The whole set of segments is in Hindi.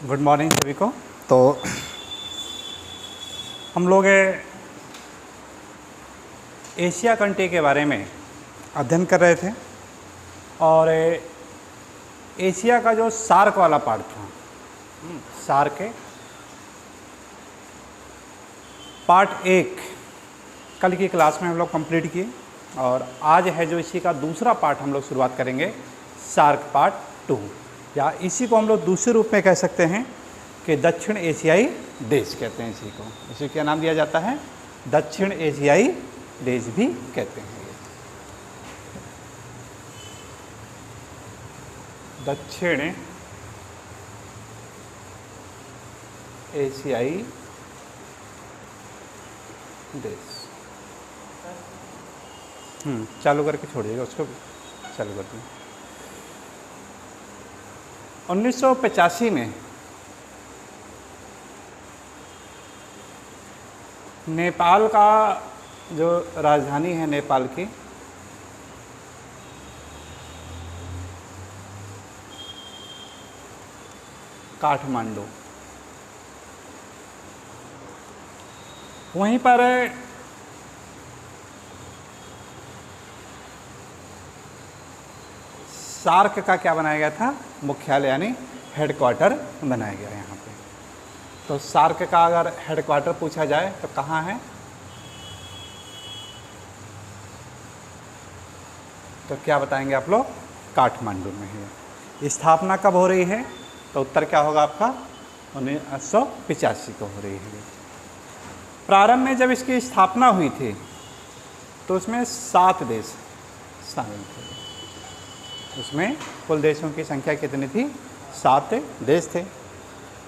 गुड मॉर्निंग सभी को। तो हम लोग एशिया कंट्री के बारे में अध्ययन कर रहे थे और एशिया का जो सार्क वाला पार्ट था, सार्क के पार्ट 1 कल की क्लास में हम लोग कंप्लीट किए और आज है जो इसी का दूसरा पार्ट हम लोग शुरुआत करेंगे, सार्क पार्ट 2, या इसी को हम लोग दूसरे रूप में कह सकते हैं कि दक्षिण एशियाई देश कहते हैं। इसी को इसी क्या नाम दिया जाता है? दक्षिण एशियाई देश भी कहते हैं। दक्षिण एशियाई देश। चालू करके छोड़िएगा उसको, चालू कर दें। 1985 में नेपाल का जो राजधानी है नेपाल की, काठमांडू, वहीं पर सार्क का क्या बनाया गया था? मुख्यालय यानी हेडक्वार्टर बनाया गया है यहाँ पे। तो सार्क का अगर हेडक्वार्टर पूछा जाए तो कहाँ है? तो क्या बताएंगे आप लोग? काठमांडू में है। स्थापना कब हो रही है? तो उत्तर क्या होगा आपका? 1985 को हो रही है। प्रारंभ में जब इसकी स्थापना हुई थी तो उसमें 7 देश शामिल थे। उसमें कुल देशों की संख्या कितनी थी? 7 देश थे,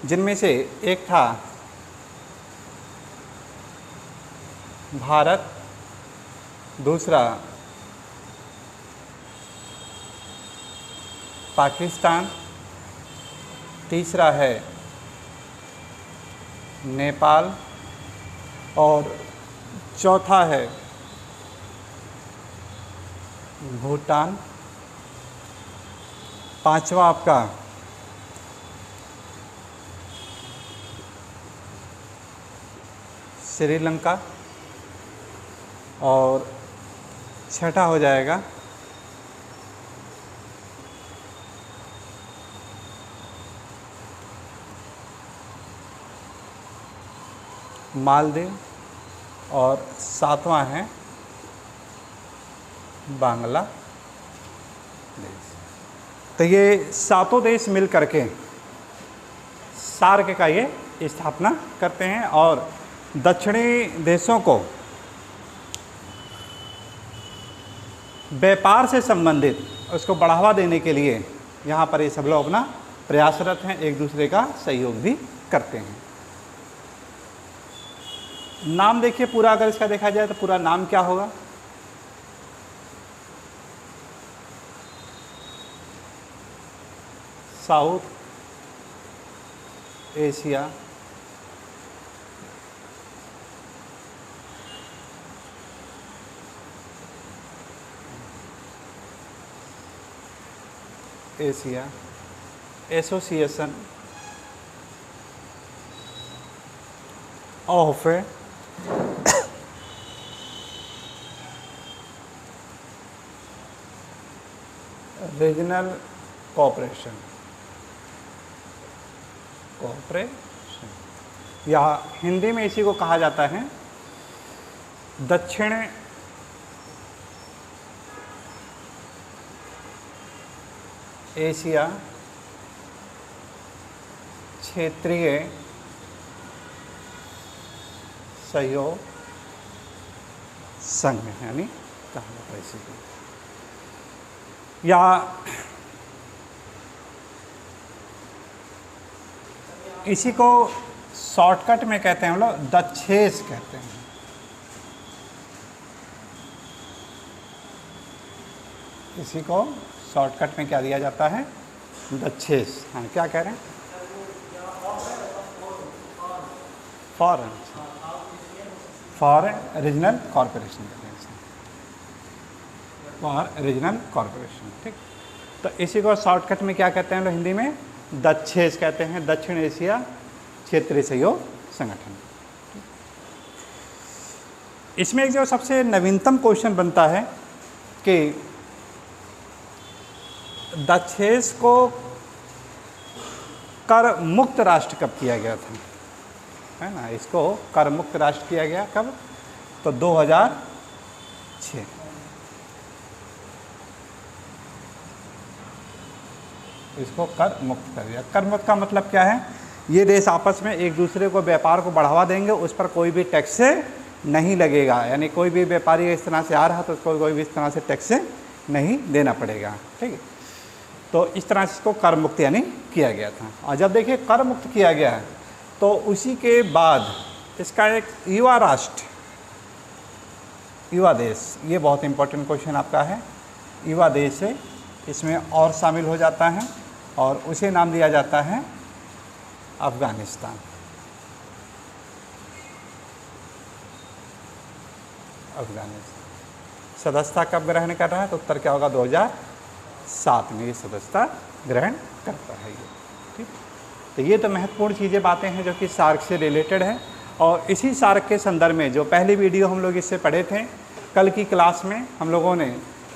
जिनमें से एक था भारत, दूसरा पाकिस्तान, तीसरा है नेपाल और चौथा है भूटान, पांचवा आपका श्रीलंका और छठा हो जाएगा मालदीव और 7वां है बांग्लादेश। तो ये 7 देश मिल करके सार्क का ये स्थापना करते हैं और दक्षिणी देशों को व्यापार से संबंधित उसको बढ़ावा देने के लिए यहाँ पर ये सब लोग अपना प्रयासरत हैं, एक दूसरे का सहयोग भी करते हैं। नाम देखिए पूरा, अगर इसका देखा जाए तो पूरा नाम क्या होगा? South Asia association of regional cooperation, या हिंदी में इसी को कहा जाता है दक्षिण एशिया क्षेत्रीय सहयोग संघ, यानी कहा जाता है इसी को, या इसी को शॉर्टकट में कहते हैं हम लोग दक्षेस कहते हैं। इसी को शॉर्टकट में क्या दिया जाता है? दक्षेस। हाँ, क्या कह रहे हैं? For regional corporation, for regional corporation. ठीक, तो इसी को शॉर्टकट में क्या कहते हैं लोग हिंदी में? दक्षेस कहते हैं, दक्षिण एशिया क्षेत्रीय सहयोग संगठन। इसमें एक जो सबसे नवीनतम क्वेश्चन बनता है कि दक्षेस को कर मुक्त राष्ट्र कब किया गया था, है ना। इसको कर मुक्त राष्ट्र किया गया कब, तो 2006। इसको कर मुक्त कर दिया। कर मुक्त का मतलब क्या है, ये देश आपस में एक दूसरे को व्यापार को बढ़ावा देंगे, उस पर कोई भी टैक्स नहीं लगेगा, यानी कोई भी व्यापारी इस तरह से आ रहा तो उसको कोई भी इस तरह से टैक्स नहीं देना पड़ेगा, ठीक है। तो इस तरह से इसको कर मुक्त यानी किया गया था। और जब देखिए कर मुक्त किया गया है तो उसी के बाद इसका एक युवा राष्ट्र, युवा देश, ये बहुत इंपॉर्टेंट क्वेश्चन आपका है, युवा देश है, इसमें और शामिल हो जाता है और उसे नाम दिया जाता है अफ़गानिस्तान। अफ़गानिस्तान सदस्यता कब ग्रहण कर रहा है, तो उत्तर क्या होगा, 2007 में ये सदस्यता ग्रहण करता है ये, ठीक। तो ये तो महत्वपूर्ण चीज़ें बातें हैं जो कि सार्क से रिलेटेड है। और इसी सार्क के संदर्भ में जो पहली वीडियो हम लोग इससे पढ़े थे, कल की क्लास में हम लोगों ने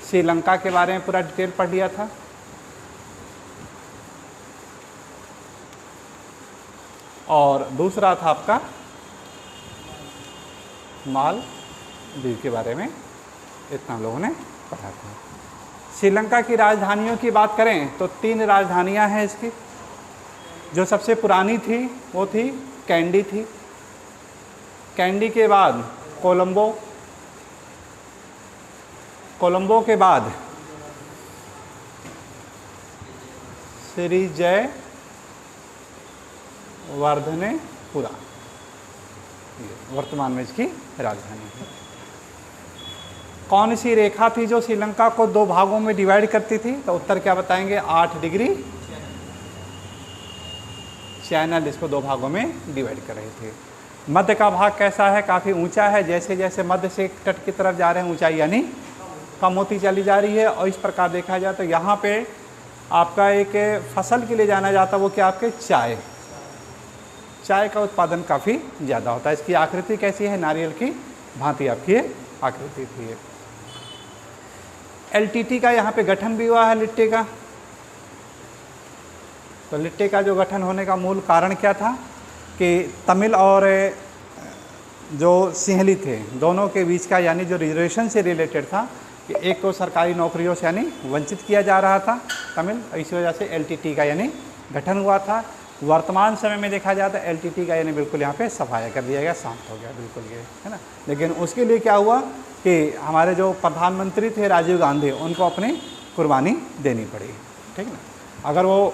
श्रीलंका के बारे में पूरा डिटेल पढ़ लिया था। और दूसरा था आपका मालदीव के बारे में, इतना हम लोगों ने पढ़ा था। श्रीलंका की राजधानियों की बात करें तो 3 राजधानियां हैं इसकी। जो सबसे पुरानी थी वो थी कैंडी थी, कैंडी के बाद कोलंबो, कोलंबो के बाद श्री जय वर्धनेपुरा, वर्तमान में इसकी राजधानी है। कौन सी रेखा थी जो श्रीलंका को 2 भागों में डिवाइड करती थी, तो उत्तर क्या बताएंगे, 8 डिग्री चैनल इसको 2 भागों में डिवाइड कर रहे थे। मध्य का भाग कैसा है, काफ़ी ऊंचा है, जैसे जैसे मध्य से तट की तरफ जा रहे हैं ऊंचाई यानी कम होती चली जा रही है। और इस प्रकार देखा जाए तो यहाँ पे आपका एक फसल के लिए जाना जाता है, वो क्या आपके चाय का उत्पादन काफ़ी ज़्यादा होता है। इसकी आकृति कैसी है, नारियल की भांति आपकी आकृति थी। एलटीटी का यहाँ पे गठन भी हुआ है लिट्टे का। तो लिट्टे का जो गठन होने का मूल कारण क्या था कि तमिल और जो सिंहली थे दोनों के बीच का, यानी जो रिजर्वेशन से रिलेटेड था कि एक को सरकारी नौकरियों से यानी वंचित किया जा रहा था तमिल, इसी वजह से एलटीटी का यानी गठन हुआ था। वर्तमान समय में देखा जाए तो एलटीटी का यानी बिल्कुल यहाँ पे सफाया कर दिया गया, शांत हो गया बिल्कुल ये, है ना। लेकिन उसके लिए क्या हुआ कि हमारे जो प्रधानमंत्री थे राजीव गांधी, उनको अपनी कुर्बानी देनी पड़ी, ठीक ना। अगर वो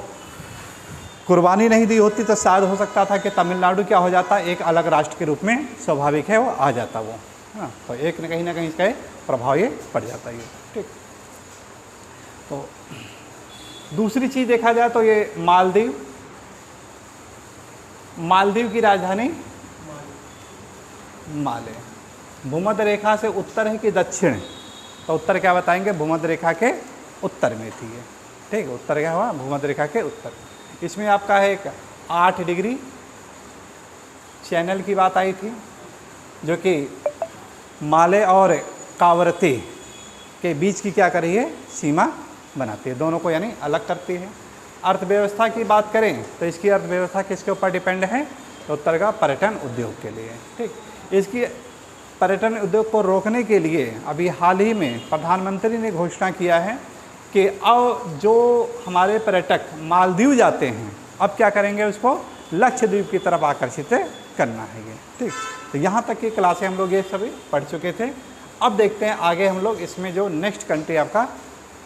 कुर्बानी नहीं दी होती तो शायद हो सकता था कि तमिलनाडु क्या हो जाता, एक अलग राष्ट्र के रूप में स्वाभाविक है वो आ जाता वो, है ना। तो एक न कहीं इसका प्रभाव ये पड़ जाता है, ठीक। तो दूसरी चीज़ देखा जाए तो ये मालदीव की राजधानी माले। भूमध्य रेखा से उत्तर है कि दक्षिण, तो उत्तर क्या बताएंगे, भूमध्य रेखा के उत्तर में थी ये, ठीक। उत्तर क्या हुआ, भूमध्य रेखा के उत्तर। इसमें आपका है एक 8 डिग्री चैनल की बात आई थी, जो कि माले और कावरती के बीच की क्या कर रही है, सीमा बनाती है, दोनों को यानी अलग करती है। अर्थव्यवस्था की बात करें तो इसकी अर्थव्यवस्था किसके ऊपर डिपेंड है, तो उत्तर का पर्यटन उद्योग के लिए, ठीक। इसकी पर्यटन उद्योग को रोकने के लिए अभी हाल ही में प्रधानमंत्री ने घोषणा किया है कि अब जो हमारे पर्यटक मालदीव जाते हैं अब क्या करेंगे, उसको लक्षद्वीप की तरफ आकर्षित करना है ये, ठीक। तो यहाँ तक की क्लासें हम लोग ये सभी पढ़ चुके थे। अब देखते हैं आगे हम लोग इसमें जो नेक्स्ट कंट्री आपका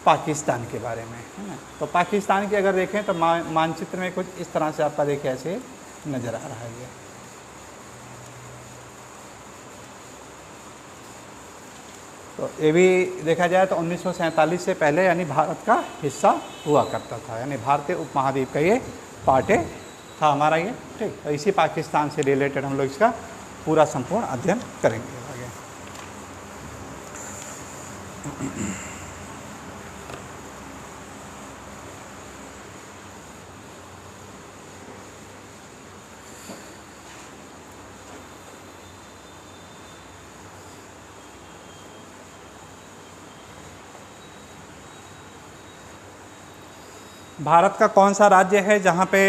पाकिस्तान के बारे में, है ना। तो पाकिस्तान की अगर देखें तो मानचित्र में कुछ इस तरह से आपका देखिए ऐसे नज़र आ रहा है ये। तो ये भी देखा जाए तो 1947 से पहले यानी भारत का हिस्सा हुआ करता था, यानी भारतीय उपमहाद्वीप का ये पार्ट था हमारा ये, ठीक। तो इसी पाकिस्तान से रिलेटेड हम लोग इसका पूरा संपूर्ण अध्ययन करेंगे आगे। भारत का कौन सा राज्य है जहाँ पे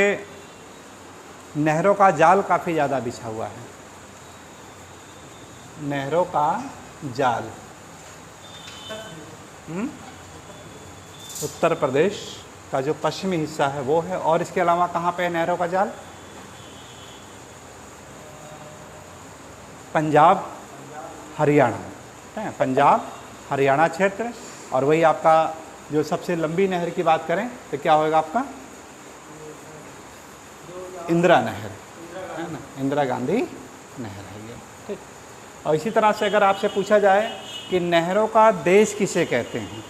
नहरों का जाल काफ़ी ज़्यादा बिछा हुआ है? नहरों का जाल उत्तर प्रदेश का जो पश्चिमी हिस्सा है वो है। और इसके अलावा कहाँ पे है नहरों का जाल? पंजाब हरियाणा, है पंजाब हरियाणा क्षेत्र। और वही आपका जो सबसे लंबी नहर की बात करें तो क्या होगा आपका? इंदिरा नहर, है ना, इंदिरा गांधी नहर है ये, ठीक। और इसी तरह से अगर आपसे पूछा जाए कि नहरों का देश किसे कहते हैं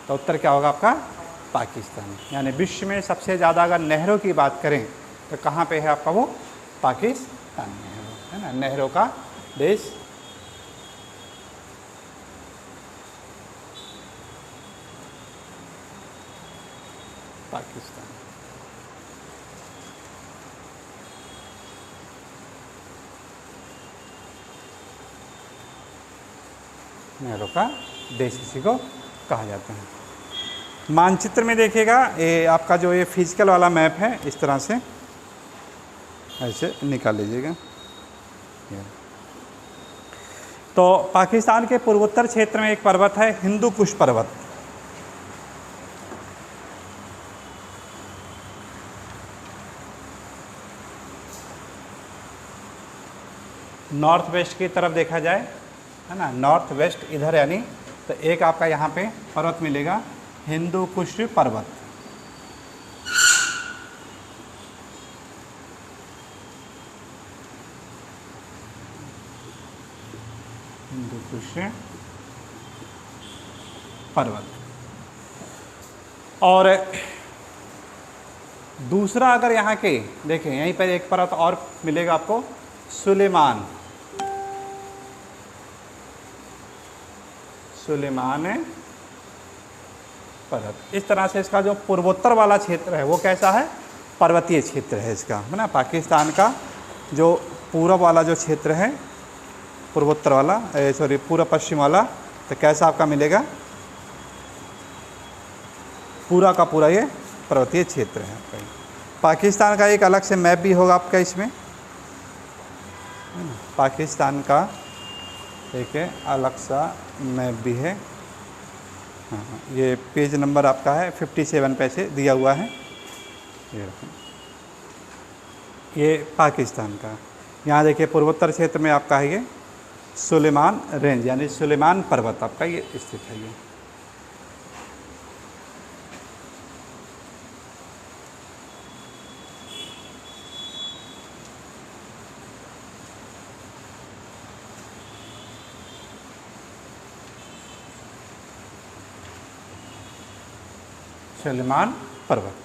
तो उत्तर क्या होगा आपका? पाकिस्तान। यानी विश्व में सबसे ज़्यादा अगर नहरों की बात करें तो कहाँ पे है आपका? वो पाकिस्तान में है ना, नहरों का देश। पाकिस्तान। नहरों का देश इसी को कहा जाता है। मानचित्र में देखिएगा, ये आपका जो ये फिजिकल वाला मैप है इस तरह से ऐसे निकाल लीजिएगा। तो पाकिस्तान के पूर्वोत्तर क्षेत्र में एक पर्वत है हिंदू कुश पर्वत। नॉर्थ वेस्ट की तरफ देखा जाए, है ना, नॉर्थ वेस्ट इधर, यानी तो एक आपका यहाँ पे पर्वत मिलेगा हिंदू कुश पर्वत। हिंदू कुश पर्वत। और दूसरा अगर यहाँ के देखें, यहीं पर एक पर्वत और मिलेगा आपको, सुलेमान। सुलेमान पर्वत। इस तरह से इसका जो पूर्वोत्तर वाला क्षेत्र है वो कैसा है? पर्वतीय क्षेत्र है इसका, है ना। पाकिस्तान का जो पूर्व वाला जो क्षेत्र है, पूर्वोत्तर वाला, सॉरी पूर्व पश्चिम वाला, तो कैसा आपका मिलेगा? पूरा का पूरा ये पर्वतीय क्षेत्र है आपका। पाकिस्तान का एक अलग से मैप भी होगा आपका इसमें, पाकिस्तान का एक अलग सा मैप भी है। हाँ, ये पेज नंबर आपका है 57 पे से दिया हुआ है। ये पाकिस्तान का, यहाँ देखिए पूर्वोत्तर क्षेत्र में आपका है ये सुलेमान रेंज, यानी सुलेमान पर्वत आपका ये स्थित है। ये सुलेमान पर्वत।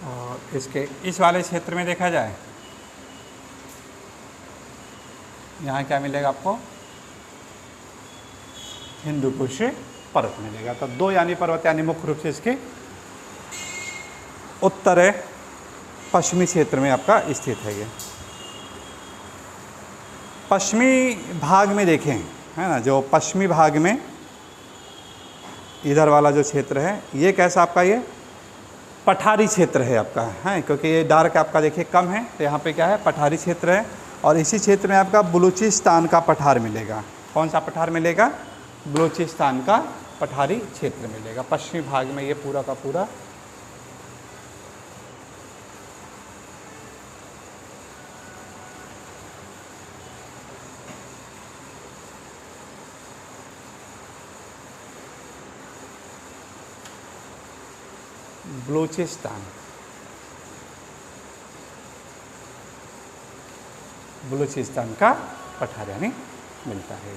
और इसके इस वाले क्षेत्र में देखा जाए, यहाँ क्या मिलेगा आपको? हिंदू कुश पर्वत मिलेगा। तो दो यानी पर्वत, यानी मुख्य रूप से इसके उत्तर पश्चिमी क्षेत्र में आपका स्थित है। ये पश्चिमी भाग में देखें, है ना, जो पश्चिमी भाग में इधर वाला जो क्षेत्र है ये कैसा आपका? ये पठारी क्षेत्र है आपका, है, क्योंकि ये डार्क आपका देखिए कम है, तो यहाँ पे क्या है? पठारी क्षेत्र है। और इसी क्षेत्र में आपका बलूचिस्तान का पठार मिलेगा। कौन सा पठार मिलेगा? बलूचिस्तान का पठारी क्षेत्र मिलेगा पश्चिमी भाग में, ये पूरा का पूरा। बलूचिस्तान, बलूचिस्तान का पठार यानी मिलता है।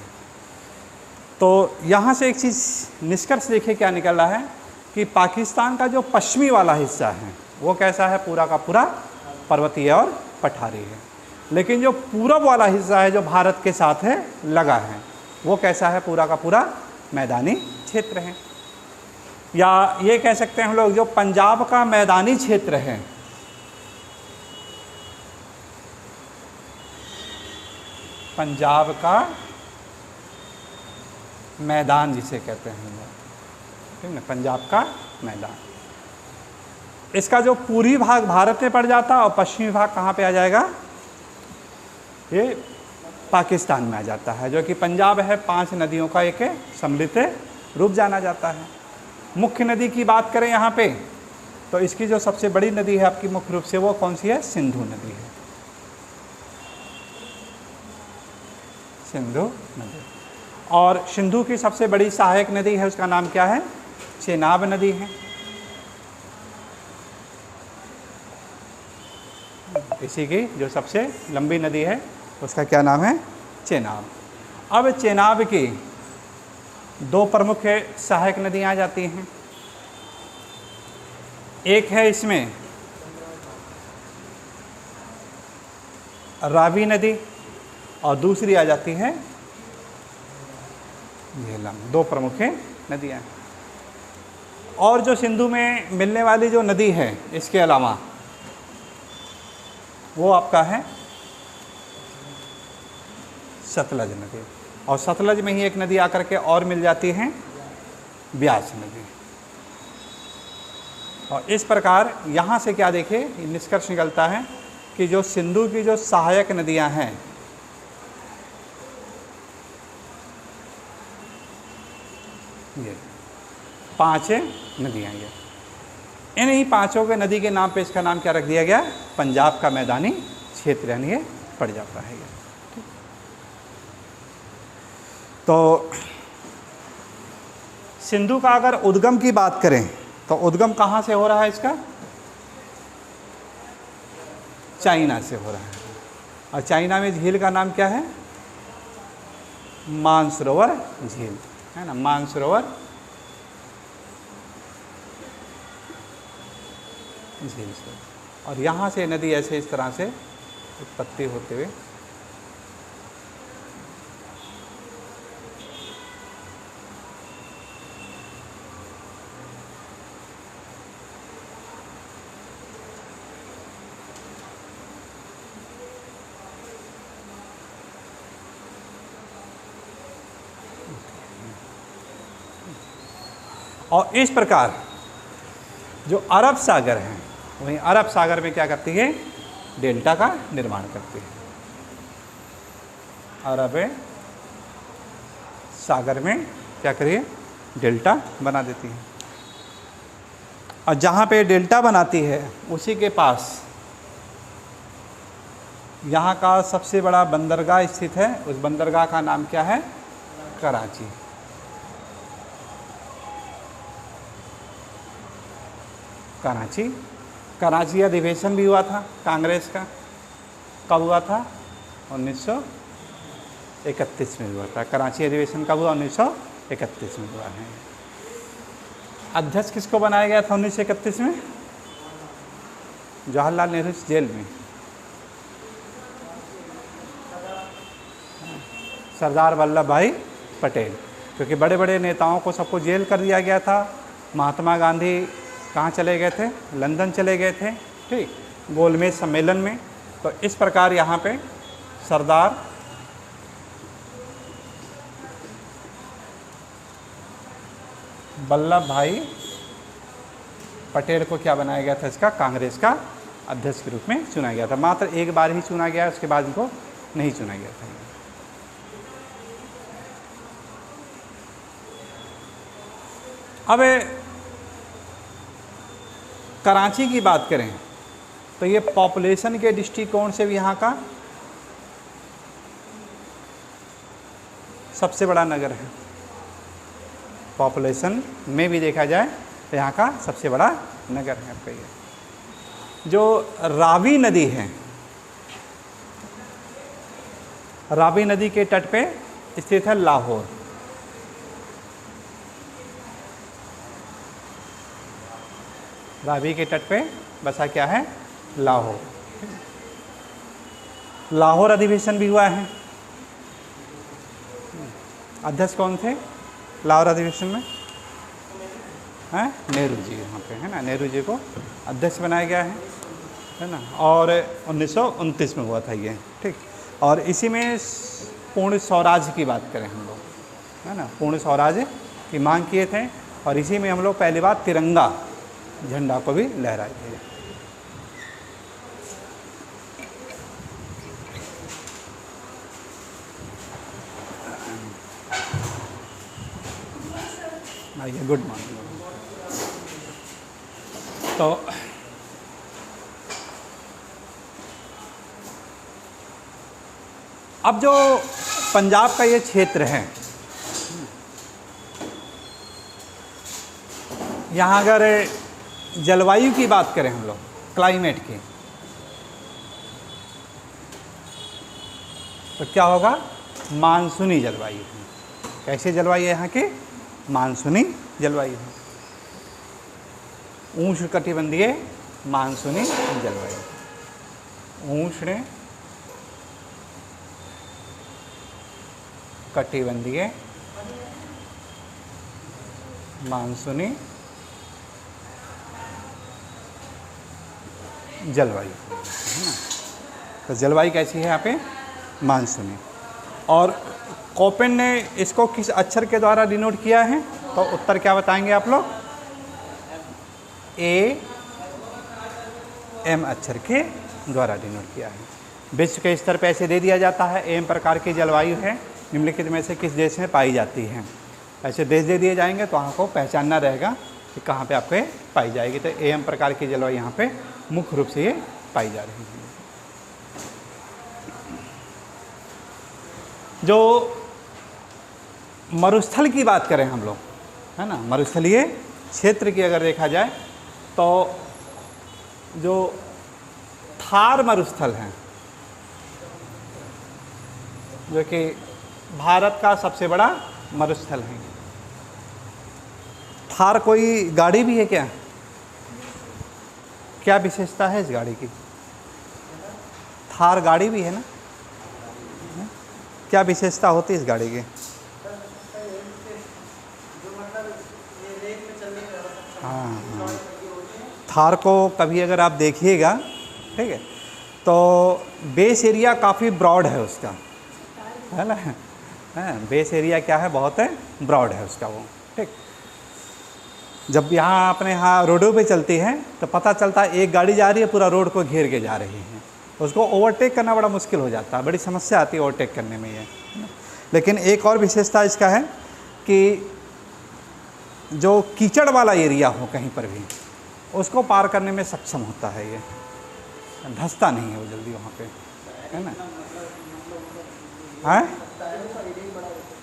तो यहाँ से एक चीज़ निष्कर्ष देखिए क्या निकल रहा है कि पाकिस्तान का जो पश्चिमी वाला हिस्सा है वो कैसा है? पूरा का पूरा पर्वतीय और पठारी है। लेकिन जो पूरब वाला हिस्सा है जो भारत के साथ है लगा है, वो कैसा है? पूरा का पूरा मैदानी क्षेत्र है। या ये कह सकते हैं हम लोग जो पंजाब का मैदानी क्षेत्र है, पंजाब का मैदान जिसे कहते हैं लोग, ठीक है, पंजाब का मैदान। इसका जो पूर्वी भाग भारत में पड़ जाता है और पश्चिमी भाग कहाँ पे आ जाएगा, ये पाकिस्तान में आ जाता है। जो कि पंजाब है 5 नदियों का एक सम्मिलित रूप जाना जाता है। मुख्य नदी की बात करें यहाँ पे, तो इसकी जो सबसे बड़ी नदी है आपकी मुख्य रूप से वो कौन सी है, सिंधु नदी है, सिंधु नदी। और सिंधु की सबसे बड़ी सहायक नदी है, उसका नाम क्या है, चेनाब नदी है। इसी की जो सबसे लंबी नदी है उसका क्या नाम है, चेनाब। अब चेनाब की 2 प्रमुख सहायक नदियाँ आ जाती हैं। एक है इसमें रावी नदी और दूसरी आ जाती है झेलम। 2 प्रमुख नदियाँ। और जो सिंधु में मिलने वाली जो नदी है इसके अलावा वो आपका है सतलज नदी। और सतलज में ही एक नदी आकर के और मिल जाती है, ब्यास नदी। और इस प्रकार यहाँ से क्या देखिए निष्कर्ष निकलता है कि जो सिंधु की जो सहायक नदियाँ हैं, ये 5 नदियाँ, ये इन ही 5 के नदी के नाम पे इसका नाम क्या रख दिया गया, पंजाब का मैदानी क्षेत्र, यानी ये पड़ जाता है। तो सिंधु का अगर उद्गम की बात करें तो उद्गम कहाँ से हो रहा है इसका, चाइना से हो रहा है। और चाइना में झील का नाम क्या है, मानसरोवर झील है ना, मानसरोवर झील से। और यहाँ से नदी ऐसे इस तरह से उत्पत्ति होते हुए और इस प्रकार जो अरब सागर है, वहीं अरब सागर में क्या करती है, डेल्टा का निर्माण करती है। अरब सागर में क्या करिए, डेल्टा बना देती है। और जहाँ पे डेल्टा बनाती है उसी के पास यहाँ का सबसे बड़ा बंदरगाह स्थित है। उस बंदरगाह का नाम क्या है, कराची। कराची अधिवेशन भी हुआ था कांग्रेस का, कब हुआ था, 1931 में हुआ था। कराची अधिवेशन कब हुआ, 1931 में हुआ है। अध्यक्ष किसको बनाया गया था 1931 में, जवाहरलाल नेहरू जेल में सरदार वल्लभ भाई पटेल, क्योंकि बड़े बड़े नेताओं को सबको जेल कर दिया गया था। महात्मा गांधी कहाँ चले गए थे, लंदन चले गए थे, ठीक, गोलमेज सम्मेलन में। तो इस प्रकार यहाँ पे सरदार वल्लभ भाई पटेल को क्या बनाया गया था, इसका कांग्रेस का अध्यक्ष के रूप में चुना गया था। मात्र एक बार ही चुना गया, उसके बाद इनको नहीं चुना गया था। अब कराची की बात करें तो ये पॉपुलेशन के दृष्टिकोण से भी यहाँ का सबसे बड़ा नगर है। पॉपुलेशन में भी देखा जाए तो यहाँ का सबसे बड़ा नगर है आपका ये। जो रावी नदी है, रावी नदी के तट पे स्थित है लाहौर। रावी के तट पे बसा क्या है, लाहौर। लाहौर अधिवेशन भी हुआ है। अध्यक्ष कौन थे लाहौर अधिवेशन में, हैं नेहरू जी, यहाँ पे है ना, नेहरू जी को अध्यक्ष बनाया गया है ना। और 1929 में हुआ था ये, ठीक। और इसी में पूर्ण स्वराज की बात करें हम लोग, है ना, पूर्ण स्वराज की मांग किए थे, और इसी में हम लोग पहली बार तिरंगा झंडा को भी लहराए थे। आइए, गुड मॉर्निंग। तो अब जो पंजाब का ये क्षेत्र है, यहाँ अगर जलवायु की बात करें हम लोग, क्लाइमेट की, तो क्या होगा? मानसूनी जलवायु है। कैसी जलवायु है यहाँ की? मानसूनी जलवायु है, उष्णकटिबंधीय मानसूनी जलवायु, उष्ण कटिबंधीय मानसूनी जलवायु, है ना। तो जलवायु कैसी है यहाँ पे? मानसूनी। और कोपेन ने इसको किस अक्षर के द्वारा डिनोट किया है? तो उत्तर क्या बताएंगे आप लोग? AM अक्षर के द्वारा डिनोट किया है। विश्व के स्तर पर ऐसे दे दिया जाता है, AM प्रकार की जलवायु है, निम्नलिखित में से किस देश में पाई जाती है। ऐसे देश दे दिए जाएंगे तो आपको पहचानना रहेगा कि कहाँ पे आपके पाई जाएगी। तो AM प्रकार की जलवायु यहाँ पे मुख्य रूप से ये पाई जा रही है। जो मरुस्थल की बात करें हम लोग, है ना, मरुस्थलीय क्षेत्र की अगर देखा जाए तो जो थार मरुस्थल है, जो कि भारत का सबसे बड़ा मरुस्थल है। थार कोई गाड़ी भी है क्या? क्या विशेषता है इस गाड़ी की? थार गाड़ी भी है ना, क्या विशेषता होती है इस गाड़ी की? हाँ, थार को कभी अगर आप देखिएगा, ठीक है, तो बेस एरिया काफ़ी ब्रॉड है उसका, है ना, बेस एरिया क्या है? बहुत है ब्रॉड है उसका वो, ठीक। जब यहाँ अपने यहाँ रोडों पे चलती है तो पता चलता है एक गाड़ी जा रही है, पूरा रोड को घेर के जा रही है, उसको ओवरटेक करना बड़ा मुश्किल हो जाता है, बड़ी समस्या आती है ओवरटेक करने में ये। लेकिन एक और विशेषता इसका है कि जो कीचड़ वाला एरिया हो कहीं पर भी, उसको पार करने में सक्षम होता है, ये धंसता नहीं है वो जल्दी वहाँ पे, है ना।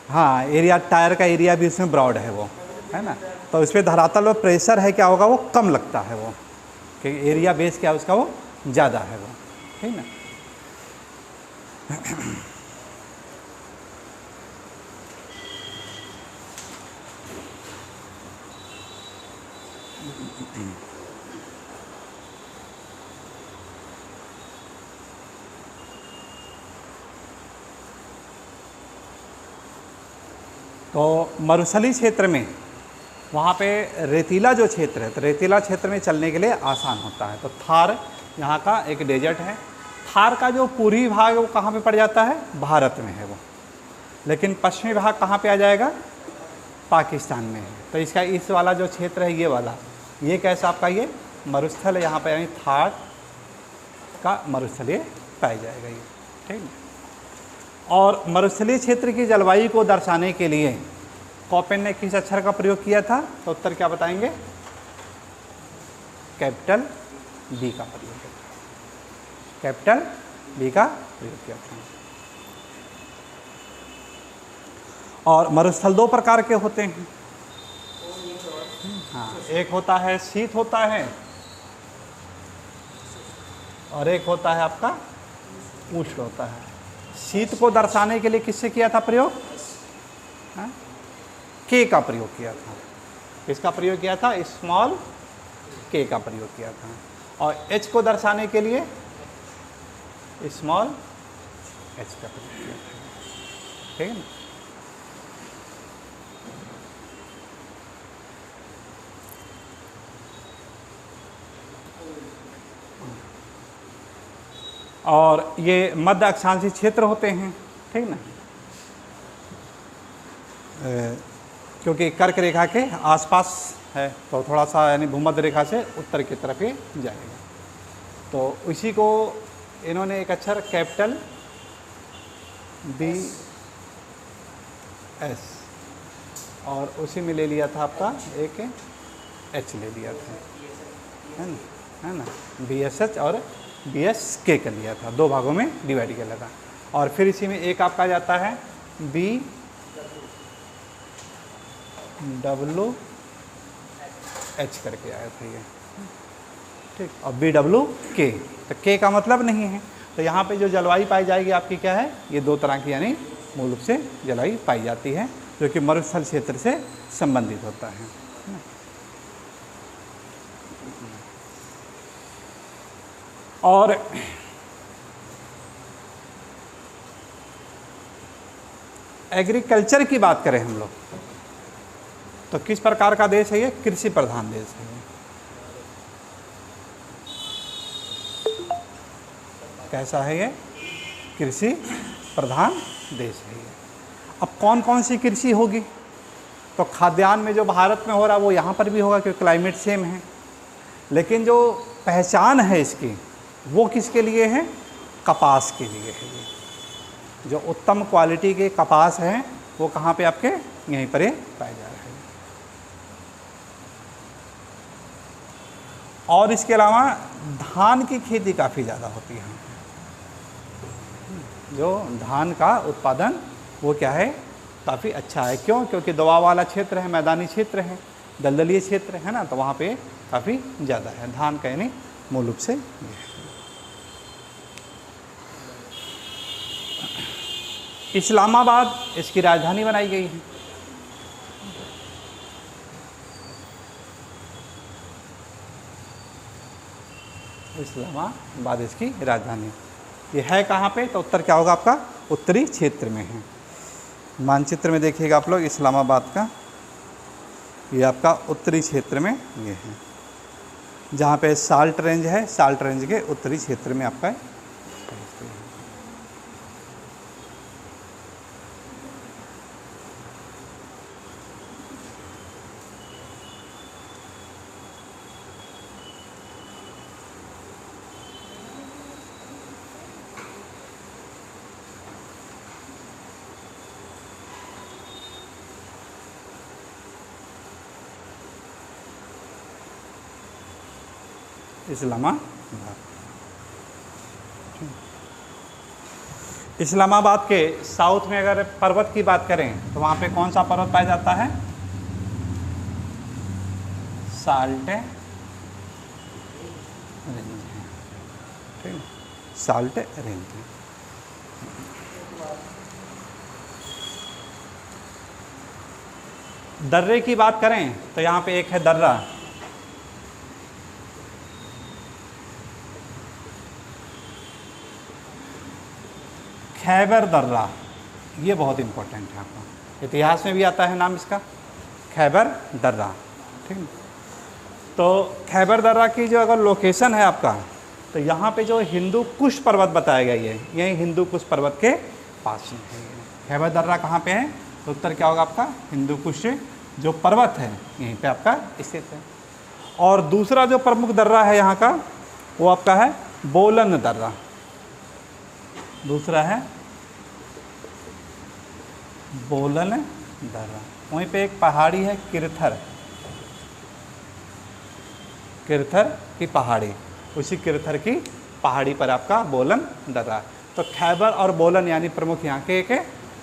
हाँ, एरिया, टायर का एरिया भी उसमें ब्रॉड है वो, है ना। तो इस पर धरातल में प्रेशर है क्या होगा? वो कम लगता है वो, कि एरिया बेस क्या है उसका, वो ज़्यादा है वो, ठीक ना। तो मरुस्थलीय क्षेत्र में वहाँ पे रेतीला जो क्षेत्र है, तो रेतीला क्षेत्र में चलने के लिए आसान होता है। तो थार यहाँ का एक डेजर्ट है। थार का जो पूर्वी भाग है वो कहाँ पे पड़ जाता है? भारत में है वो, लेकिन पश्चिमी भाग कहाँ पे आ जाएगा? पाकिस्तान में है। तो इसका इस वाला जो क्षेत्र है, ये वाला, ये कैसा आपका ये मरुस्थल है यहाँ पे, यानी थार का मरुस्थलीय पाया जाएगा ये, ठीक है। और मरुस्थलीय क्षेत्र की जलवायु को दर्शाने के लिए कोपेन ने किस अक्षर का प्रयोग किया था? तो उत्तर क्या बताएंगे? कैपिटल बी का प्रयोग किया, कैपिटल बी का प्रयोग किया था। और मरुस्थल दो प्रकार के होते हैं। हाँ, एक होता है शीत होता है, और एक होता है आपका उष्ण होता है। शीत को दर्शाने के लिए किससे किया था प्रयोग? हाँ? के का प्रयोग किया था। किसका प्रयोग किया था? स्मॉल के का प्रयोग किया था। और एच को दर्शाने के लिए स्मॉल एच का प्रयोग किया था, ठीक है ना। और ये मध्य अक्षांशीय क्षेत्र होते हैं, ठीक ना, क्योंकि कर्क रेखा के आसपास है तो थोड़ा सा यानी भूमध्य रेखा से उत्तर की तरफ ही जाएगा। तो इसी को इन्होंने एक अक्षर कैपिटल बी एस और उसी में ले लिया था आपका एक एच ले लिया था, है ना, बी एस एच और बी एस के कर लिया था, दो भागों में डिवाइड किया था। और फिर इसी में एक आपका जाता है बी डब्लू एच करके आया था ये, ठीक, और बी डब्लू के, तो के का मतलब नहीं है। तो यहाँ पे जो जलवायु पाई जाएगी आपकी क्या है, ये दो तरह की यानी मूल रूप से जलवायु पाई जाती है जो कि मरुस्थल क्षेत्र से संबंधित होता है। और एग्रीकल्चर की बात करें हम लोग तो किस प्रकार का देश है ये, कृषि प्रधान देश है। कैसा है ये, कृषि प्रधान देश है ये। अब कौन कौन सी कृषि होगी, तो खाद्यान्न में जो भारत में हो रहा है वो यहाँ पर भी होगा क्योंकि क्लाइमेट सेम है, लेकिन जो पहचान है इसकी वो किसके लिए है, कपास के लिए है। ये जो उत्तम क्वालिटी के कपास हैं वो कहाँ पे आपके यहीं पर पाए जा रहे हैं। और इसके अलावा धान की खेती काफ़ी ज़्यादा होती है, जो धान का उत्पादन वो क्या है, काफ़ी अच्छा है। क्यों, क्योंकि दवा वाला क्षेत्र है, मैदानी क्षेत्र है, दलदली क्षेत्र है ना, तो वहाँ पे काफ़ी ज़्यादा है धान का, यानी मूल रूप से। इस्लामाबाद इसकी राजधानी बनाई गई है। इस्लामाबाद इसकी राजधानी, ये है कहाँ पे, तो उत्तर क्या होगा आपका, उत्तरी क्षेत्र में है। मानचित्र में देखिएगा आप लोग इस्लामाबाद का, ये आपका उत्तरी क्षेत्र में ये है, जहाँ पे साल्ट रेंज है, साल्ट रेंज के उत्तरी क्षेत्र में आपका है। इस्लामाबाद के साउथ में अगर पर्वत की बात करें तो वहाँ पे कौन सा पर्वत पाया जाता है, साल्ट रेंज, ठीक, साल्ट रेंज। दर्रे की बात करें तो यहाँ पे एक है दर्रा, खैबर दर्रा, ये बहुत इम्पोर्टेंट है आपका, इतिहास में भी आता है नाम इसका, खैबर दर्रा, ठीक है। तो खैबर दर्रा की जो अगर लोकेशन है आपका, तो यहाँ पे जो हिंदू कुश पर्वत बताया गया है, यही हिंदू कुश पर्वत के पास में है। खैबर दर्रा कहाँ पे है, तो उत्तर क्या होगा आपका, हिंदू कुश जो पर्वत है यहीं पे आपका स्थित है। और दूसरा जो प्रमुख दर्रा है यहाँ का वो आपका है बोलन दर्रा, दूसरा है बोलन दर्रा। वहीं पे एक पहाड़ी है किरथर, किरथर की पहाड़ी, उसी किरथर की पहाड़ी पर आपका बोलन दर्रा। तो खैबर और बोलन यानी प्रमुख यहाँ के एक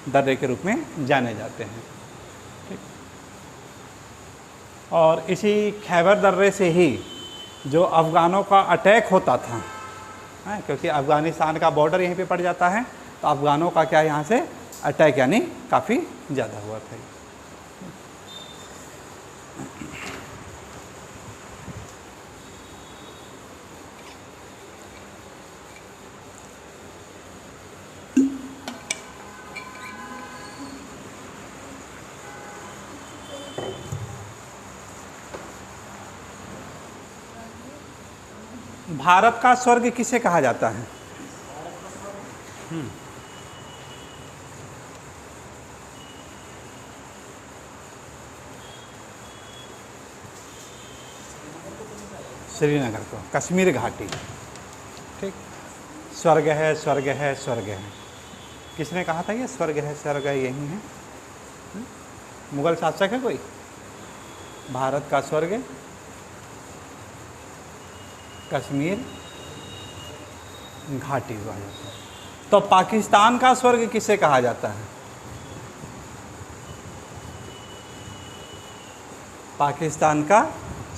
दर्रे के रूप में जाने जाते हैं, ठीक। और इसी खैबर दर्रे से ही जो अफ़गानों का अटैक होता था, क्योंकि अफ़गानिस्तान का बॉर्डर यहीं पे पड़ जाता है, तो अफ़गानों का क्या यहाँ से अटैक यानी काफ़ी ज़्यादा हुआ था। भारत का स्वर्ग किसे कहा जाता है, श्रीनगर को, कश्मीर घाटी, ठीक। स्वर्ग है, स्वर्ग है, स्वर्ग है, किसने कहा था ये स्वर्ग है, स्वर्ग है, यही है? मुगल शासक है कोई? भारत का स्वर्ग कश्मीर घाटी हुआ जाता है। तो पाकिस्तान का स्वर्ग किसे कहा जाता है? पाकिस्तान का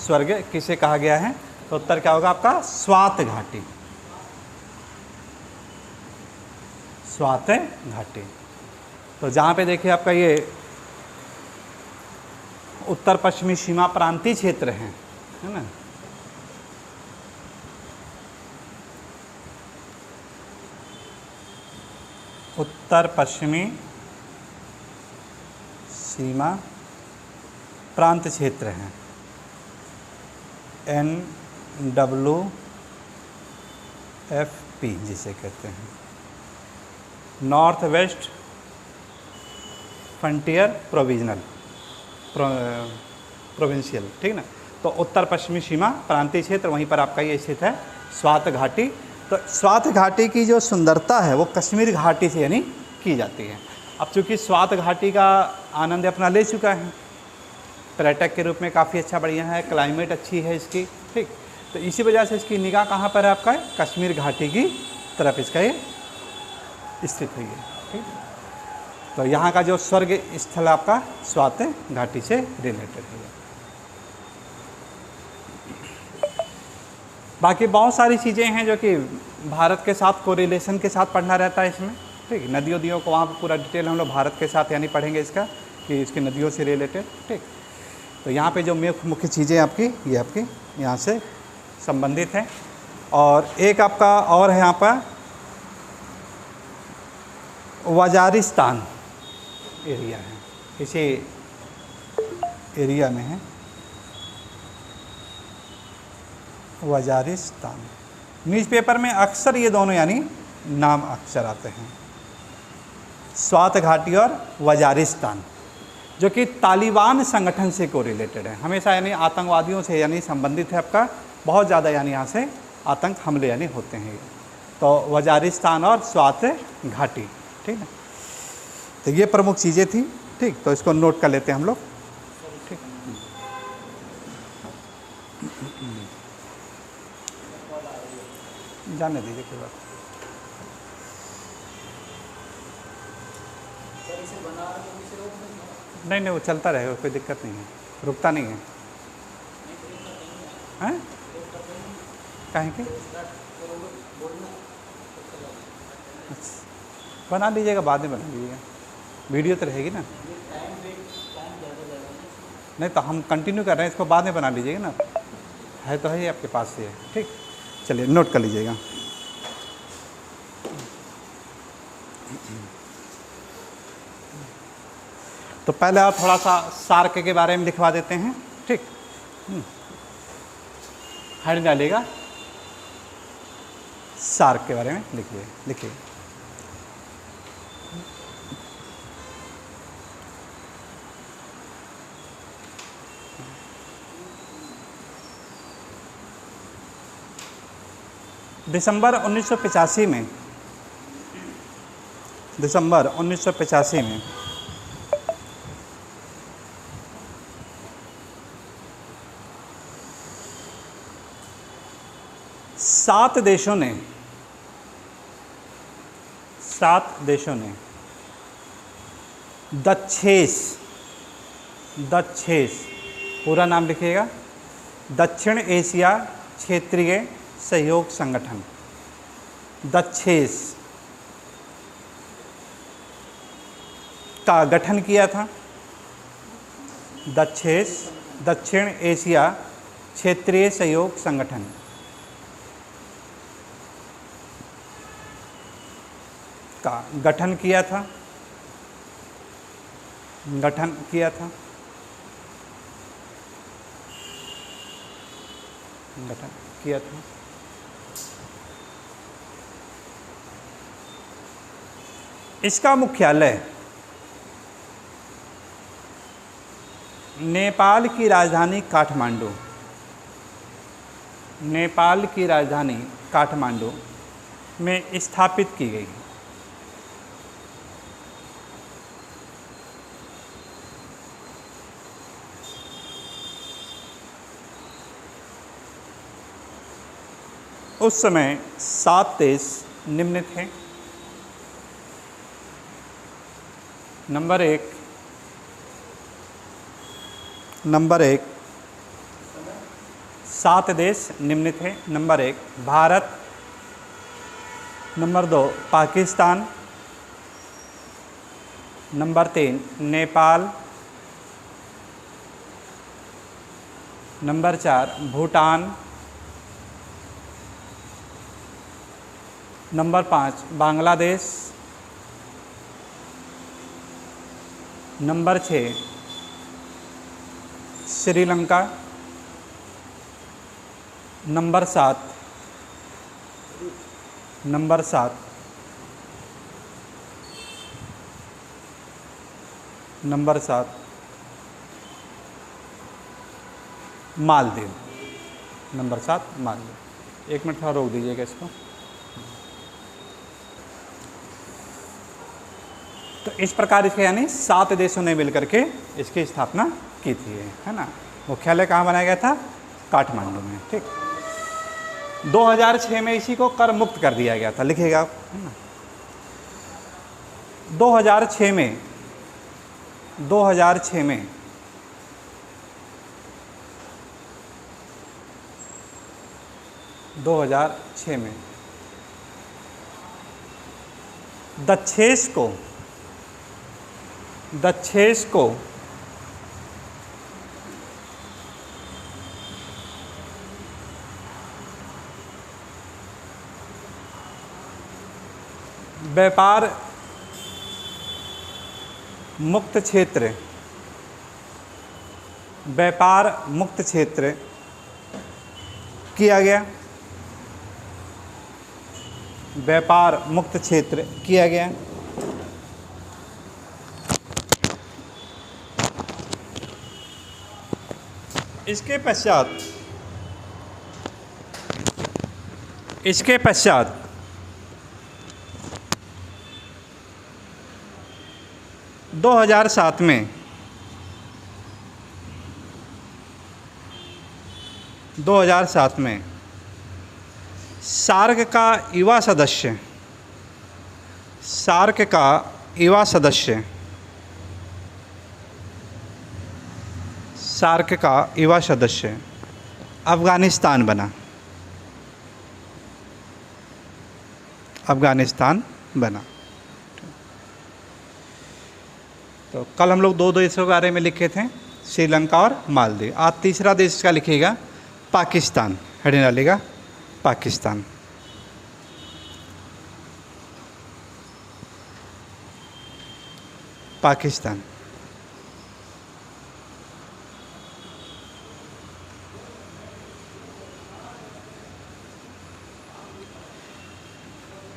स्वर्ग किसे कहा गया है? तो उत्तर क्या होगा आपका? स्वात घाटी, स्वात घाटी। तो जहाँ पे देखिए आपका ये उत्तर पश्चिमी सीमा प्रांतीय क्षेत्र है ना, उत्तर पश्चिमी सीमा प्रांत क्षेत्र हैं, NWFP जिसे कहते हैं, नॉर्थ वेस्ट फ्रंटियर प्रोविंशियल, ठीक ना। तो उत्तर पश्चिमी सीमा प्रांतीय क्षेत्र, वहीं पर आपका ये स्थित है स्वात घाटी। तो स्वात घाटी की जो सुंदरता है वो कश्मीर घाटी से यानी की जाती है। अब चूँकि स्वात घाटी का आनंद अपना ले चुका है, पर्यटक के रूप में काफ़ी अच्छा बढ़िया है, क्लाइमेट अच्छी है इसकी, ठीक। तो इसी वजह से इसकी निगाह कहाँ पर है आपका? कश्मीर घाटी की तरफ इसका ये स्थित हुई है, ठीक। तो यहाँ का जो स्वर्ग स्थल आपका स्वात घाटी से रिलेटेड है। बाकी बहुत सारी चीज़ें हैं जो कि भारत के साथ कोरिलेशन के साथ पढ़ना रहता है इसमें, ठीक। नदियों को वहाँ पर पूरा डिटेल हम लोग भारत के साथ यानी पढ़ेंगे इसका, कि इसकी नदियों से रिलेटेड, ठीक। तो यहाँ पे जो मुख्य चीज़ें आपकी ये आपकी यहाँ से संबंधित हैं। और एक आपका और है यहाँ पर वजारिस्तान एरिया है, इसी एरिया में है वजारिस्तान। न्यूज़पेपर में अक्सर ये दोनों यानी नाम अक्सर आते हैं, स्वात घाटी और वजारिस्तान, जो कि तालिबान संगठन से कोरिलेटेड है, हमेशा यानी आतंकवादियों से यानी संबंधित है आपका, बहुत ज़्यादा यानी यहाँ से आतंक हमले यानी होते हैं। तो वजारिस्तान और स्वात घाटी, ठीक है। तो ये प्रमुख चीज़ें थी, ठीक। तो इसको नोट कर लेते हैं हम लोग, ठीक। जाने दीजिए कोई बात नहीं, नहीं वो चलता रहेगा, कोई दिक्कत नहीं है, रुकता नहीं है। हैं कहें कि बना लीजिएगा, बाद में बना लीजिएगा, वीडियो तो रहेगी ना। नहीं तो हम कंटिन्यू कर रहे हैं, इसको बाद में बना लीजिएगा ना, है तो है ही आपके पास से है, ठीक। चलिए नोट कर लीजिएगा। तो पहले आप थोड़ा सा सार्क के बारे में लिखवा देते हैं, ठीक। हेड डालिएगा, सार्क के बारे में लिखिए। दिसंबर 1985 में 7 देशों ने दक्षेस पूरा नाम लिखिएगा, दक्षिण एशिया क्षेत्रीय सहयोग संगठन, दक्षेस का गठन किया था। दक्षेस दक्षिण एशिया क्षेत्रीय सहयोग संगठन का गठन किया था, इसका मुख्यालय नेपाल की राजधानी काठमांडू, नेपाल की राजधानी काठमांडू में स्थापित की गई। उस समय 7 देश निम्न थे। नंबर एक 7 देश निम्न थे। Number 1 Bharat, number 2 Pakistan, number 3 Nepal, number 4 Bhutan, number 5 Bangladesh, number 6 Sri Lanka, number 7 Maldives, number 7 Maldives. 1 minute थोड़ा रोक दीजिएगा इसको। तो इस प्रकार इसके यानी 7 देशों ने मिलकर के इसकी स्थापना की थी, है ना। मुख्यालय कहाँ बनाया गया था? काठमांडू में, ठीक। 2006 में इसी को कर मुक्त कर दिया गया था, लिखिएगा आप, है ना। 2006 में 2006 में दक्षेश को व्यापार मुक्त क्षेत्र किया गया। व्यापार मुक्त क्षेत्र किया गया। इसके पश्चात 2007 में सार्क का युवा सदस्य अफ़गानिस्तान बना। तो कल हम लोग 2 देशों के बारे में लिखे थे, श्रीलंका और मालदीव। आज तीसरा देश का लिखिएगा पाकिस्तान, हेडिंग डालिएगा पाकिस्तान।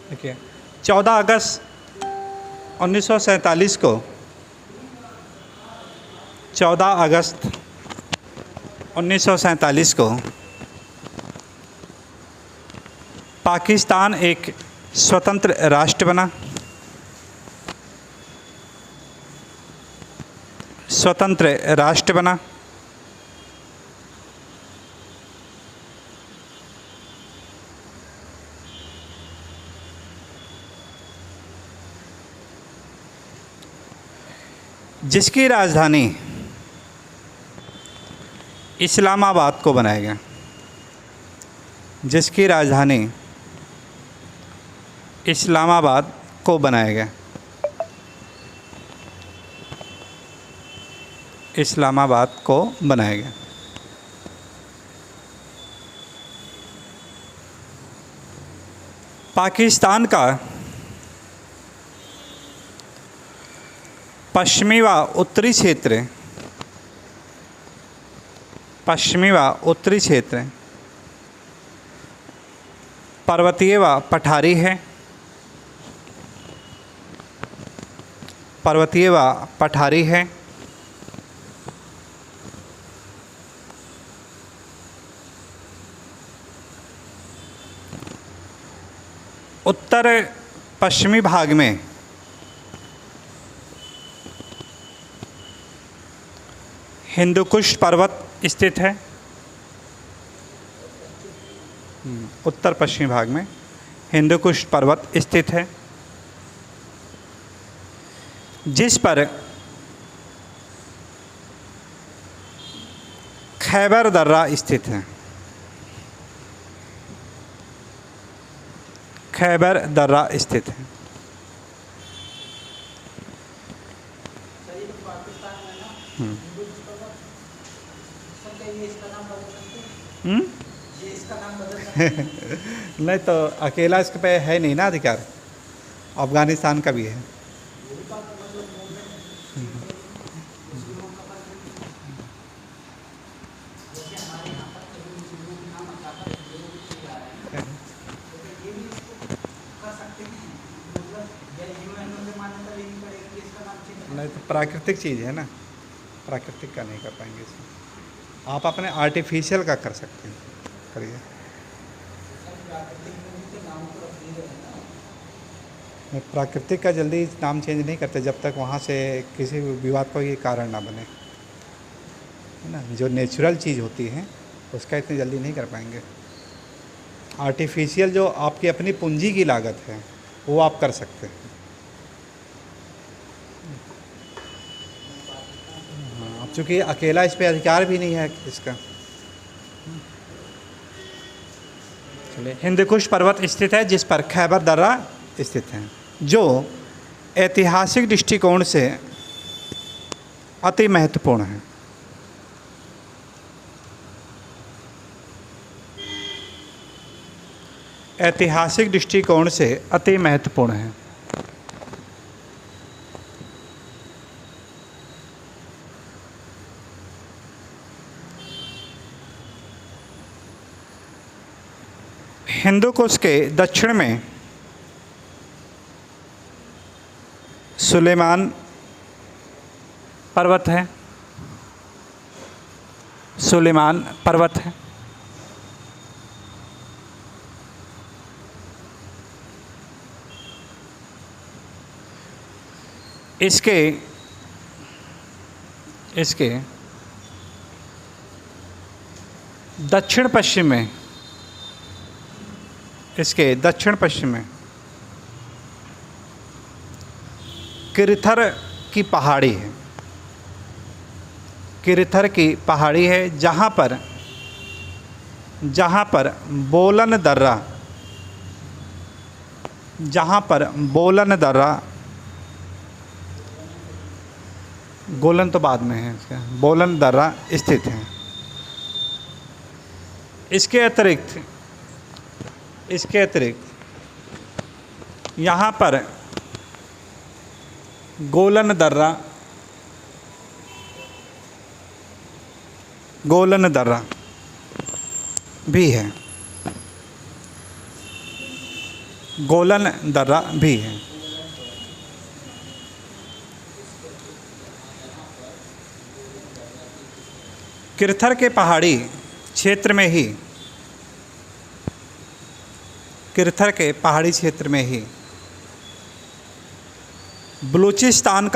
देखिए 14 अगस्त 1947 को 1947 को पाकिस्तान एक स्वतंत्र राष्ट्र बना। जिसकी राजधानी इस्लामाबाद को बनाया गया। पाकिस्तान का पश्चिमी व उत्तरी क्षेत्र पर्वतीय व पठारी है। पर्वतीय व पठारी है। उत्तर पश्चिमी भाग में हिंदुकुश पर्वत स्थित है। उत्तर पश्चिमी भाग में हिंदुकुश पर्वत स्थित है, जिस पर खैबर दर्रा स्थित है। खैबर दर्रा स्थित है। नहीं तो अकेला इसके पे है नहीं ना अधिकार, अफगानिस्तान का भी है। नहीं तो प्राकृतिक चीज़ है ना, प्राकृतिक का नहीं कर पाएंगे इसमें। आप अपने आर्टिफिशियल का कर सकते हैं, करिए। प्राकृतिक का जल्दी नाम चेंज नहीं करते जब तक वहाँ से किसी विवाद का ये कारण ना बने, है ना। जो नेचुरल चीज़ होती है उसका इतनी जल्दी नहीं कर पाएंगे। आर्टिफिशियल जो आपकी अपनी पूंजी की लागत है वो आप कर सकते हैं। हाँ, अब चूँकि अकेला इस पे अधिकार भी नहीं है इसका। चलिए, हिंदुकुश पर्वत स्थित है जिस पर खैबर दर्रा स्थित है, जो ऐतिहासिक दृष्टिकोण से अति महत्वपूर्ण है। ऐतिहासिक दृष्टिकोण से अति महत्वपूर्ण है। हिंदुकुश के दक्षिण में सुलेमान पर्वत है। सुलेमान पर्वत है। इसके दक्षिण पश्चिम में, इसके दक्षिण पश्चिम में किरथर की पहाड़ी है। किरथर की पहाड़ी है जहाँ पर बोलन दर्रा, गोलन तो बाद में है इसका, बोलन दर्रा स्थित है। इसके अतिरिक्त यहाँ पर गोलन दर्रा भी है। गोलन दर्रा भी है। किरथर के पहाड़ी क्षेत्र में ही बलूचिस्तान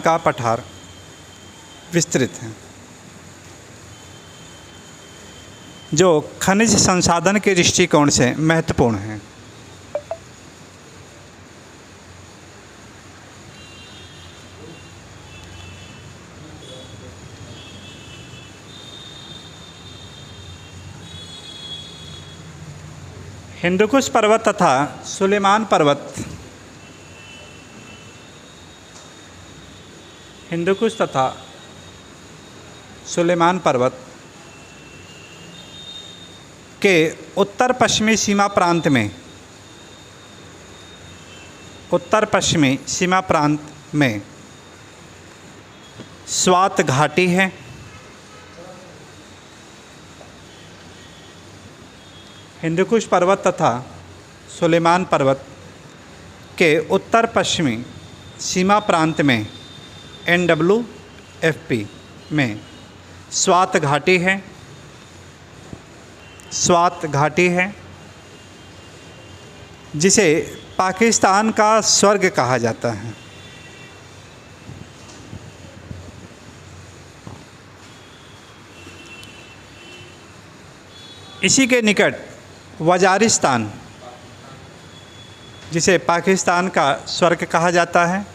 का पठार विस्तृत है, जो खनिज संसाधन के दृष्टिकोण से महत्वपूर्ण है। हिंदुकुश पर्वत तथा सुलेमान पर्वत, हिंदुकुश तथा सुलेमान पर्वत के उत्तर पश्चिमी सीमा प्रांत में स्वात घाटी है। हिंदुकुश पर्वत तथा सुलेमान पर्वत के उत्तर पश्चिमी सीमा प्रांत में NWFP में स्वात घाटी है। स्वात घाटी है जिसे पाकिस्तान का स्वर्ग कहा जाता है। इसी के निकट वजारिस्तान, जिसे पाकिस्तान का स्वर्ग कहा जाता है,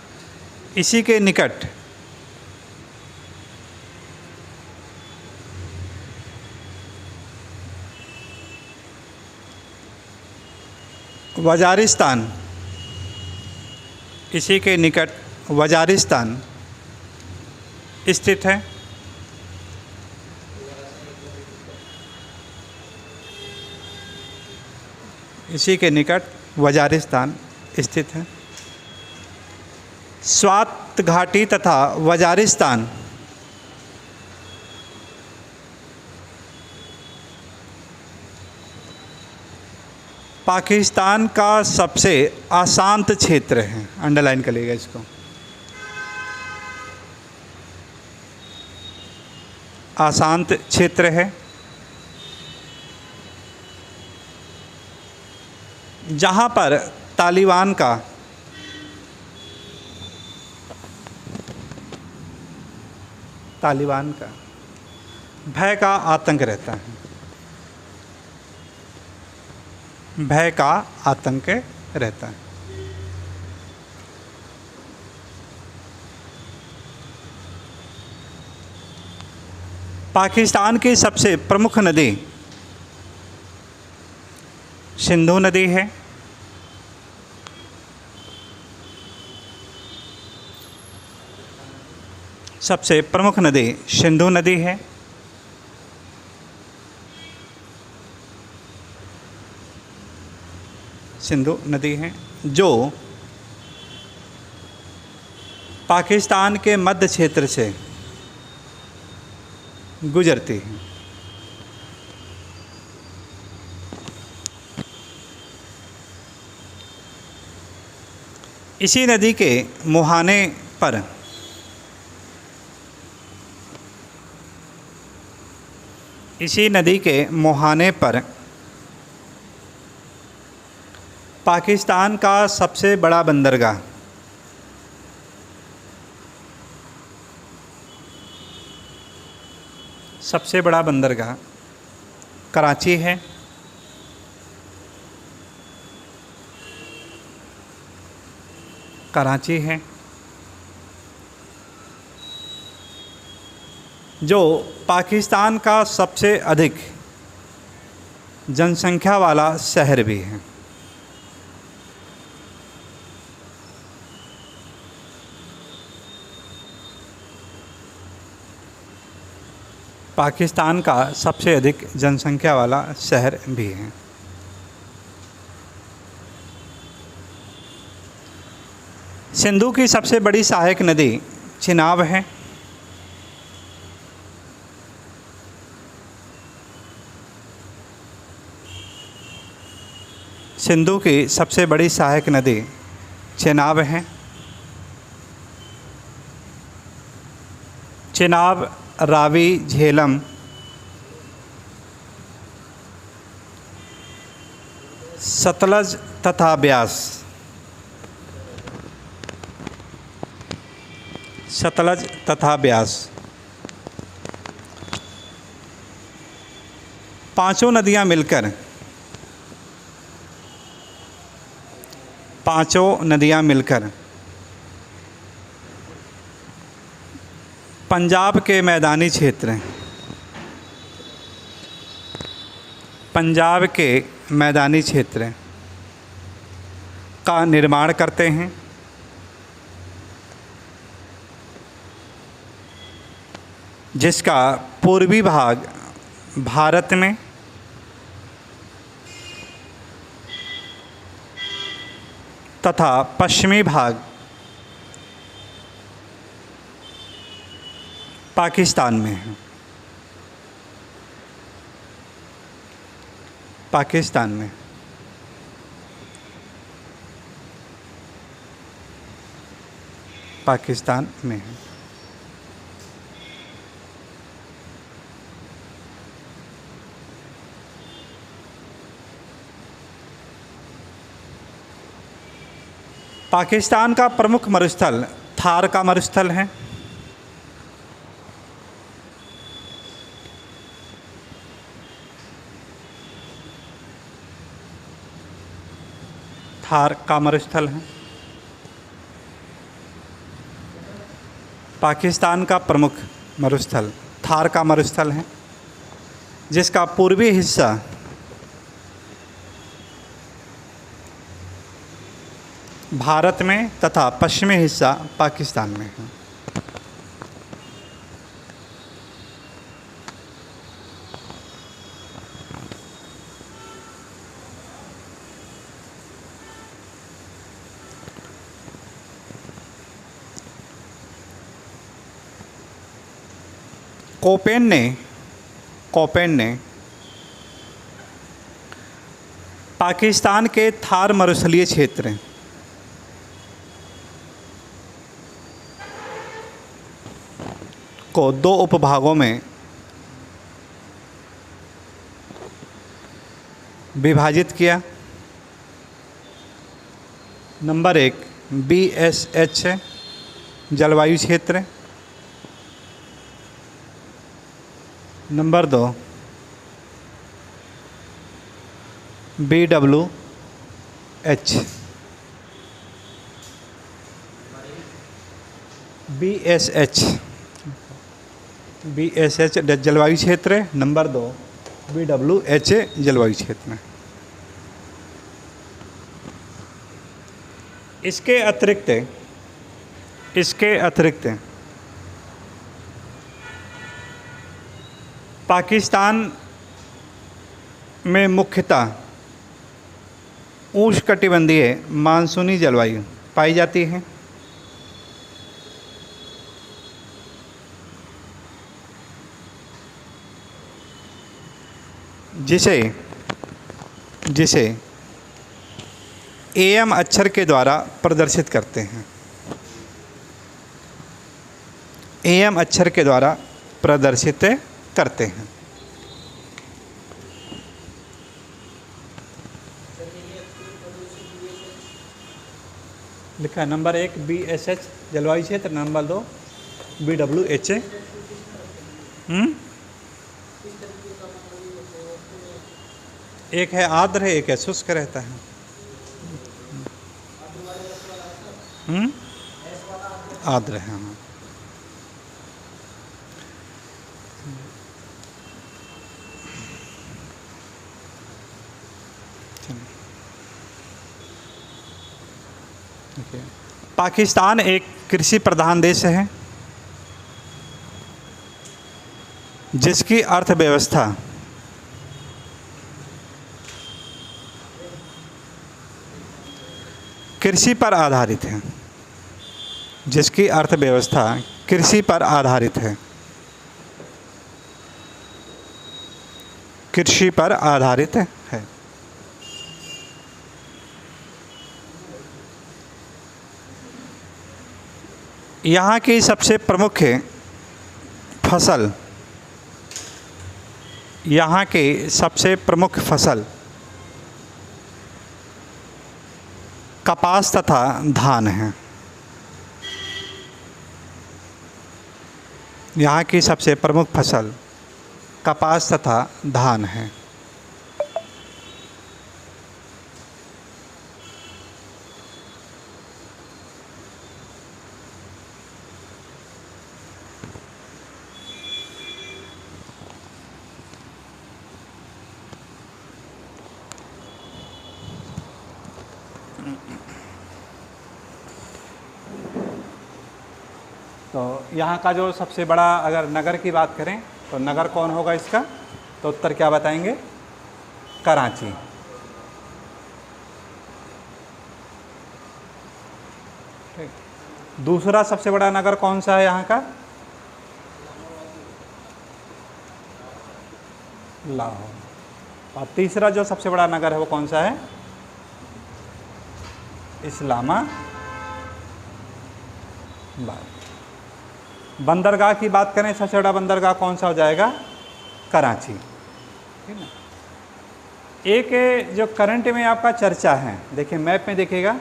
इसी के निकट वजारिस्तान, इसी के निकट वजारिस्तान स्थित है। इसी के निकट वजारिस्तान स्थित है। स्वात घाटी तथा वजारिस्तान पाकिस्तान का सबसे अशांत क्षेत्र है। अंडरलाइन करिएगा इसको। अशांत क्षेत्र है जहाँ पर तालिबान का भय का आतंक रहता है। भय का आतंक रहता है। पाकिस्तान की सबसे प्रमुख नदी सिंधु नदी है। सबसे प्रमुख नदी सिंधु नदी है। सिंधु नदी है जो पाकिस्तान के मध्य क्षेत्र से गुजरती है। इसी नदी के मुहाने पर पाकिस्तान का सबसे बड़ा बंदरगाह कराची है। जो पाकिस्तान का सबसे अधिक जनसंख्या वाला शहर भी है। पाकिस्तान का सबसे अधिक जनसंख्या वाला शहर भी है। सिंधु की सबसे बड़ी सहायक नदी चिनाब है। सिंधु की सबसे बड़ी सहायक नदी चिनाब है। चिनाब, रावी, झेलम, सतलज तथा ब्यास, पांचों नदियां मिलकर पंजाब के मैदानी क्षेत्र का निर्माण करते हैं। जिसका पूर्वी भाग भारत में तथा पश्चिमी भाग पाकिस्तान में है। पाकिस्तान में है। पाकिस्तान का प्रमुख मरुस्थल थार का मरुस्थल है। थार का मरुस्थल है। पाकिस्तान का प्रमुख मरुस्थल थार का मरुस्थल है, जिसका पूर्वी हिस्सा भारत में तथा पश्चिमी हिस्सा पाकिस्तान में है। कोपेन ने पाकिस्तान के थार मरुस्थलीय क्षेत्र को दो उपभागों में विभाजित किया। नंबर 1 BSH जलवायु क्षेत्र, नंबर 2 BWH। BSH जलवायु क्षेत्र, नंबर 2 BWH जलवायु क्षेत्र। इसके अतिरिक्त पाकिस्तान में मुख्यतः उष्णकटिबंधीय मानसूनी जलवायु पाई जाती है। जिसे AM अक्षर के द्वारा प्रदर्शित करते हैं। AM अक्षर के द्वारा प्रदर्शित करते हैं। लिखा है नंबर 1 BSH जलवायु क्षेत्र, नंबर 2 BWH। एक है आर्द्र है, एक है शुष्क रहता है। आर्द्र है। हाँ, पाकिस्तान एक कृषि प्रधान देश है, जिसकी अर्थव्यवस्था कृषि पर आधारित है। जिसकी अर्थव्यवस्था कृषि पर आधारित है। कृषि पर आधारित है। यहाँ की सबसे प्रमुख फसल कपास तथा धान है। यहाँ की सबसे प्रमुख फसल कपास तथा धान है। तो यहाँ का जो सबसे बड़ा अगर नगर की बात करें तो नगर कौन होगा इसका, तो उत्तर क्या बताएंगे, कराची। ठीक। दूसरा सबसे बड़ा नगर कौन सा है यहाँ का, लाहौर। और तीसरा जो सबसे बड़ा नगर है वो कौन सा है, इस्लामाबाद। 12। बंदरगाह की बात करें, सबसे बड़ा बंदरगाह कौन सा हो जाएगा? कराची, ठीक ना। एक जो करंट में आपका चर्चा है, देखिए मैप में देखिएगा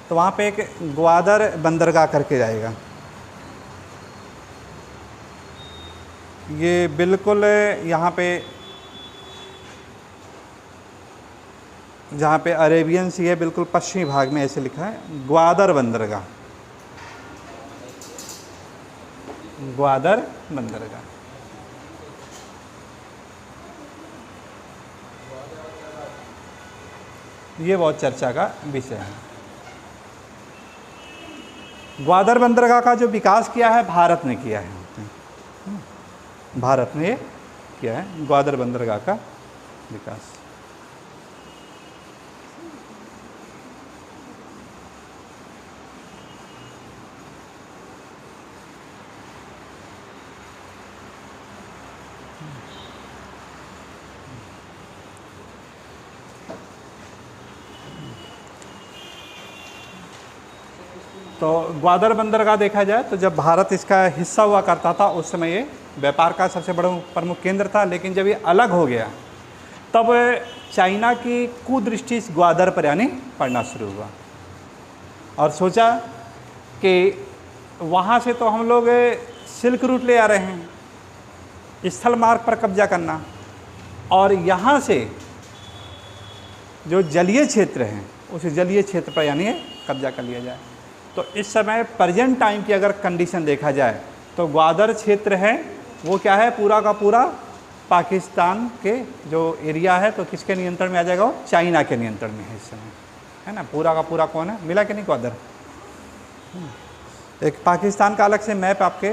तो वहाँ पे एक ग्वादर बंदरगाह करके जाएगा। ये बिल्कुल यहाँ पे जहाँ पे अरेबियन सी है, बिल्कुल पश्चिमी भाग में ऐसे लिखा है ग्वादर बंदरगाह, ग्वादर बंदरगाह। ये बहुत चर्चा का विषय है। ग्वादर बंदरगाह का जो विकास किया है भारत ने किया है, भारत ने किया है ग्वादर बंदरगाह का विकास। तो ग्वादर बंदरगाह देखा जाए तो जब भारत इसका हिस्सा हुआ करता था उस समय ये व्यापार का सबसे बड़ा प्रमुख केंद्र था, लेकिन जब ये अलग हो गया तब चाइना की कुदृष्टि इस ग्वादर पर यानी पड़ना शुरू हुआ और सोचा कि वहाँ से तो हम लोग सिल्क रूट ले आ रहे हैं, स्थल मार्ग पर कब्जा करना, और यहाँ से जो जलीय क्षेत्र हैं उस जलीय क्षेत्र पर यानी कब्जा कर लिया जाए। तो इस समय प्रेजेंट टाइम की अगर कंडीशन देखा जाए तो ग्वादर क्षेत्र है वो क्या है, पूरा का पूरा पाकिस्तान के जो एरिया है तो किसके नियंत्रण में आ जाएगा? वो चाइना के नियंत्रण में है इस समय, है ना। पूरा का पूरा कौन है, मिला कि नहीं ग्वादर? एक पाकिस्तान का अलग से मैप आपके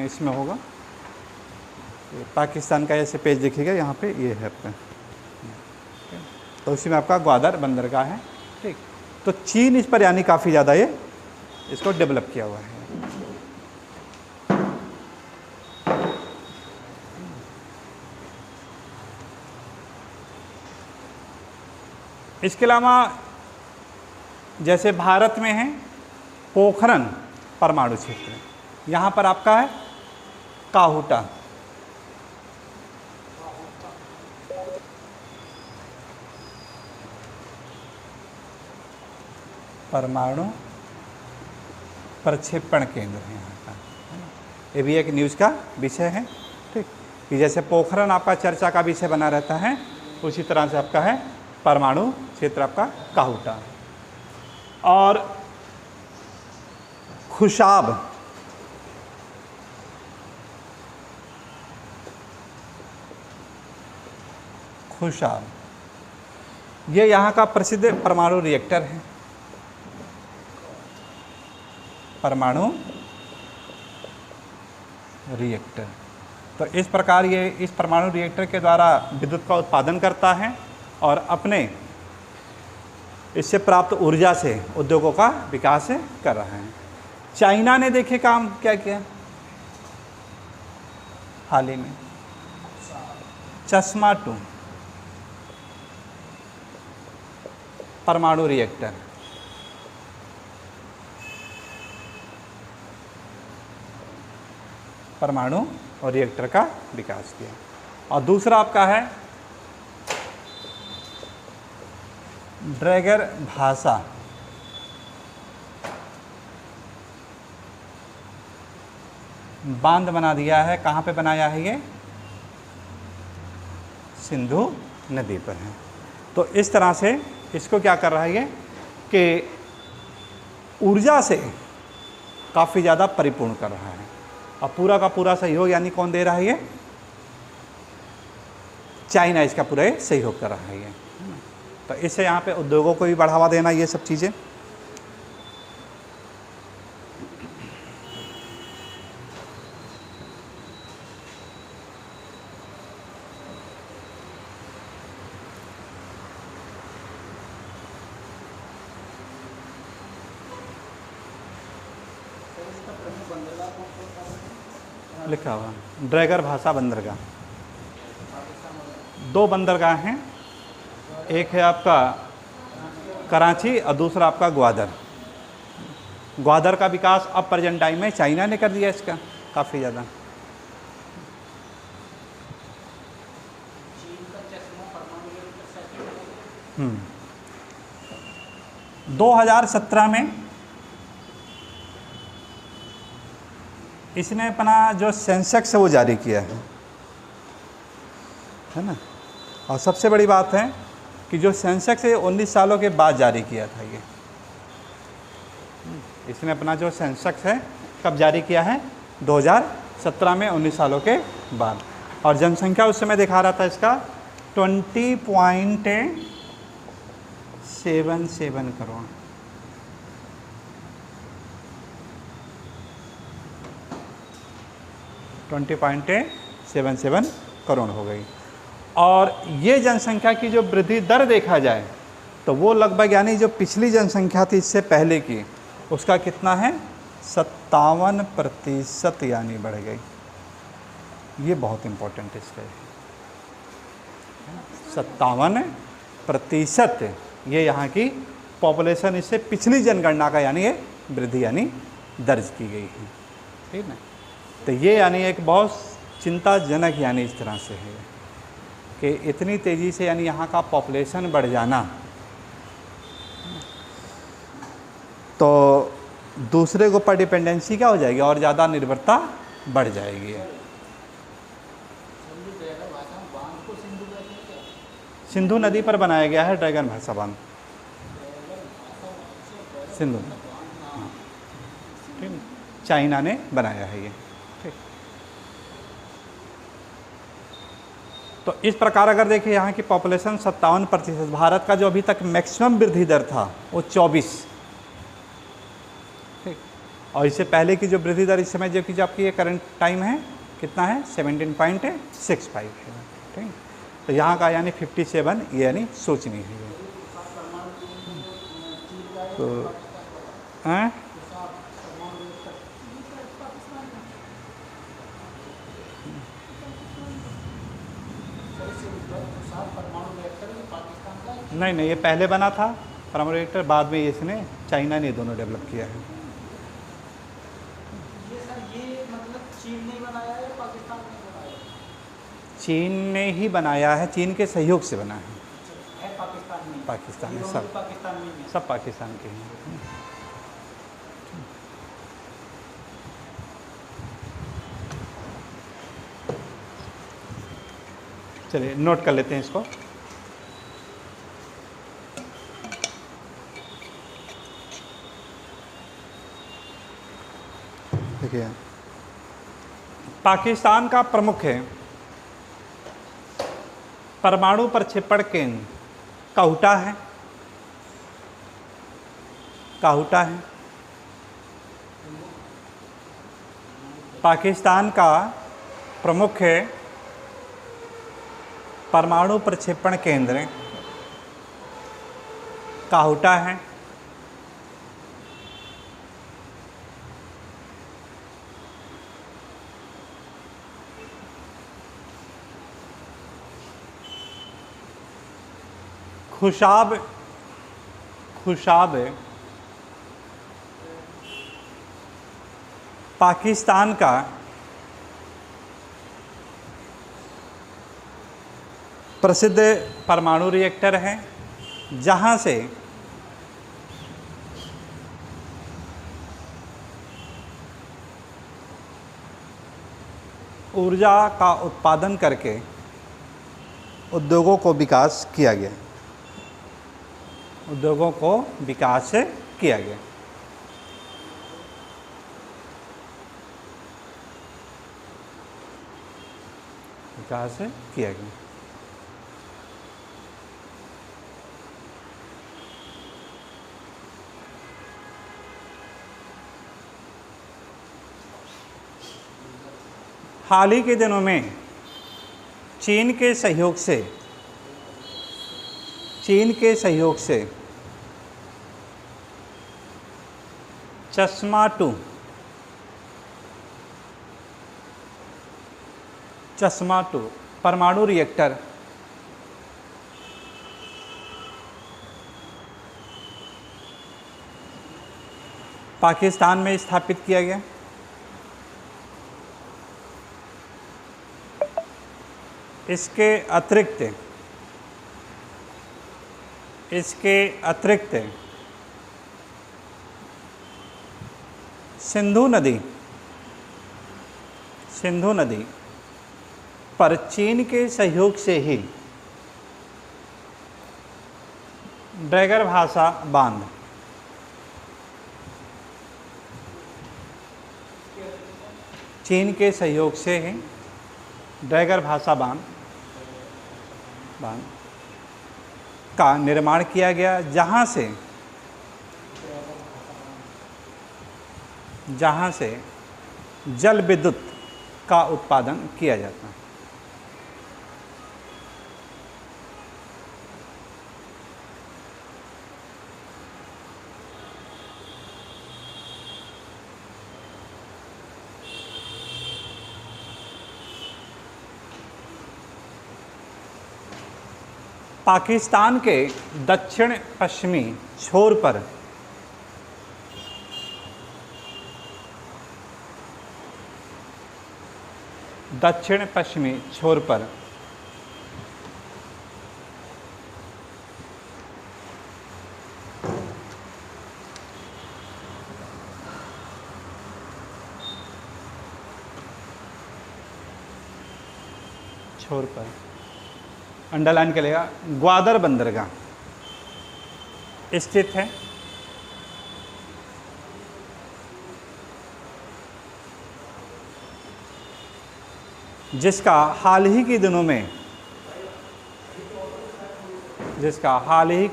इसमें होगा, पाकिस्तान का ऐसे पेज देखिएगा, यहाँ पे ये है आपका, तो उसी में आपका ग्वादर बंदरगाह है, ठीक। तो चीन इस पर यानी काफ़ी ज़्यादा ये इसको डेवलप किया हुआ है। इसके अलावा जैसे भारत में है पोखरन परमाणु क्षेत्र, यहाँ पर आपका है काहुटा, परमाणु प्रक्षेपण केंद्र है यहाँ का, ये भी एक न्यूज़ का विषय है, ठीक। कि जैसे पोखरन आपका चर्चा का विषय बना रहता है, उसी तरह से आपका है परमाणु क्षेत्र आपका काहुटा। और खुशाब, खुशाब ये यहाँ का प्रसिद्ध परमाणु रिएक्टर है, परमाणु रिएक्टर। तो इस प्रकार ये इस परमाणु रिएक्टर के द्वारा विद्युत का उत्पादन करता है और अपने इससे प्राप्त ऊर्जा से उद्योगों का विकास कर रहा है। चाइना ने देखे काम क्या किया हाल ही में, चश्मा 2 परमाणु रिएक्टर, परमाणु और रिएक्टर का विकास किया। और दूसरा आपका है ड्रैगर भाषा, बांध बना दिया है, कहाँ पे बनाया है ये? सिंधु नदी पर है। तो इस तरह से इसको क्या कर रहा है ये कि ऊर्जा से काफ़ी ज़्यादा परिपूर्ण कर रहा है, और पूरा का पूरा सहयोग यानी कौन दे रहा है ये? चाइना इसका पूरा सहयोग कर रहा है ये। तो इससे यहाँ पे उद्योगों को भी बढ़ावा देना, ये सब चीज़ें। लिखा हुआ ड्रैगर भाषा बंदरगाह, 2 बंदरगाह हैं, एक है आपका कराची और दूसरा आपका ग्वादर। ग्वादर का विकास अब प्रेजेंट टाइम में चाइना ने कर दिया इसका काफ़ी ज़्यादा। 2017 में इसने अपना जो सेंसेक्स है वो जारी किया है ना। और सबसे बड़ी बात है कि जो सेंसेक्स है 19 सालों के बाद जारी किया था ये। इसने अपना जो सेंसेक्स है कब जारी किया है? 2017 में, 19 सालों के बाद। और जनसंख्या उस समय दिखा रहा था इसका 20.77 करोड़। $20.77 करोड़ हो गई। और ये जनसंख्या की जो वृद्धि दर देखा जाए तो वो लगभग यानी जो पिछली जनसंख्या थी इससे पहले की, उसका कितना है? 57% यानी बढ़ गई। ये बहुत इम्पोर्टेंट इसका है, 57% ये यहाँ की पॉपुलेशन इससे पिछली जनगणना का यानी ये वृद्धि यानी दर्ज की गई है, ठीक ना। तो ये यानी एक बहुत चिंताजनक यानी इस तरह से है कि इतनी तेज़ी से यानी यहाँ का पॉपुलेशन बढ़ जाना, तो दूसरे के ऊपर डिपेंडेंसी क्या हो जाएगी और ज़्यादा निर्भरता बढ़ जाएगी। सिंधु नदी पर बनाया गया है ड्रैगन भाषा बांध, सिंधु, हाँ ठीक, चाइना ने बनाया है ये, ठीक। तो इस प्रकार अगर देखिए यहाँ की पॉपुलेशन 57%, भारत का जो अभी तक मैक्सिमम वृद्धि दर था वो 24, ठीक। और इससे पहले की जो वृद्धि दर इस समय जो कि आपकी ये करंट टाइम है कितना है? 17.65 है, ठीक। तो यहाँ का यानी 57 ये यानी सोचनी है। तो हैं नहीं, ये पहले बना था परमाणु रिएक्टर, बाद में इसने चाइना ने दोनों डेवलप किया है। ये मतलब चीन ने बनाया है या पाकिस्तान ने बनाया? चीन ने ही बनाया है, चीन के सहयोग से बना है। पाकिस्तान में, पाकिस्तान में सब पाकिस्तान में है। सब पाकिस्तान के हैं। चलिए नोट कर लेते हैं इसको। देखिए पाकिस्तान का प्रमुख है परमाणु प्रक्षेपण केंद्र काहुटा है, काहुटा है। पाकिस्तान का प्रमुख है परमाणु प्रक्षेपण केंद्र काहुटा है। खुशाब पाकिस्तान का प्रसिद्ध परमाणु रिएक्टर है, जहां से ऊर्जा का उत्पादन करके उद्योगों को विकास किया गया, उद्योगों को विकास किया गया। विकास किया गया। हाल ही के दिनों में चीन के सहयोग से चश्मा 2 परमाणु रिएक्टर पाकिस्तान में स्थापित किया गया। इसके अतिरिक्त सिंधु नदी पर चीन के सहयोग से ही ड्रैगर भाषा बांध, चीन के सहयोग से ही ड्रैगर भाषा बांध का निर्माण किया गया, जहाँ से जल विद्युत का उत्पादन किया जाता है। पाकिस्तान के दक्षिण पश्चिमी छोर पर अंडरलाइन करेगा, ग्वादर बंदरगाह स्थित है। जिसका हाल ही के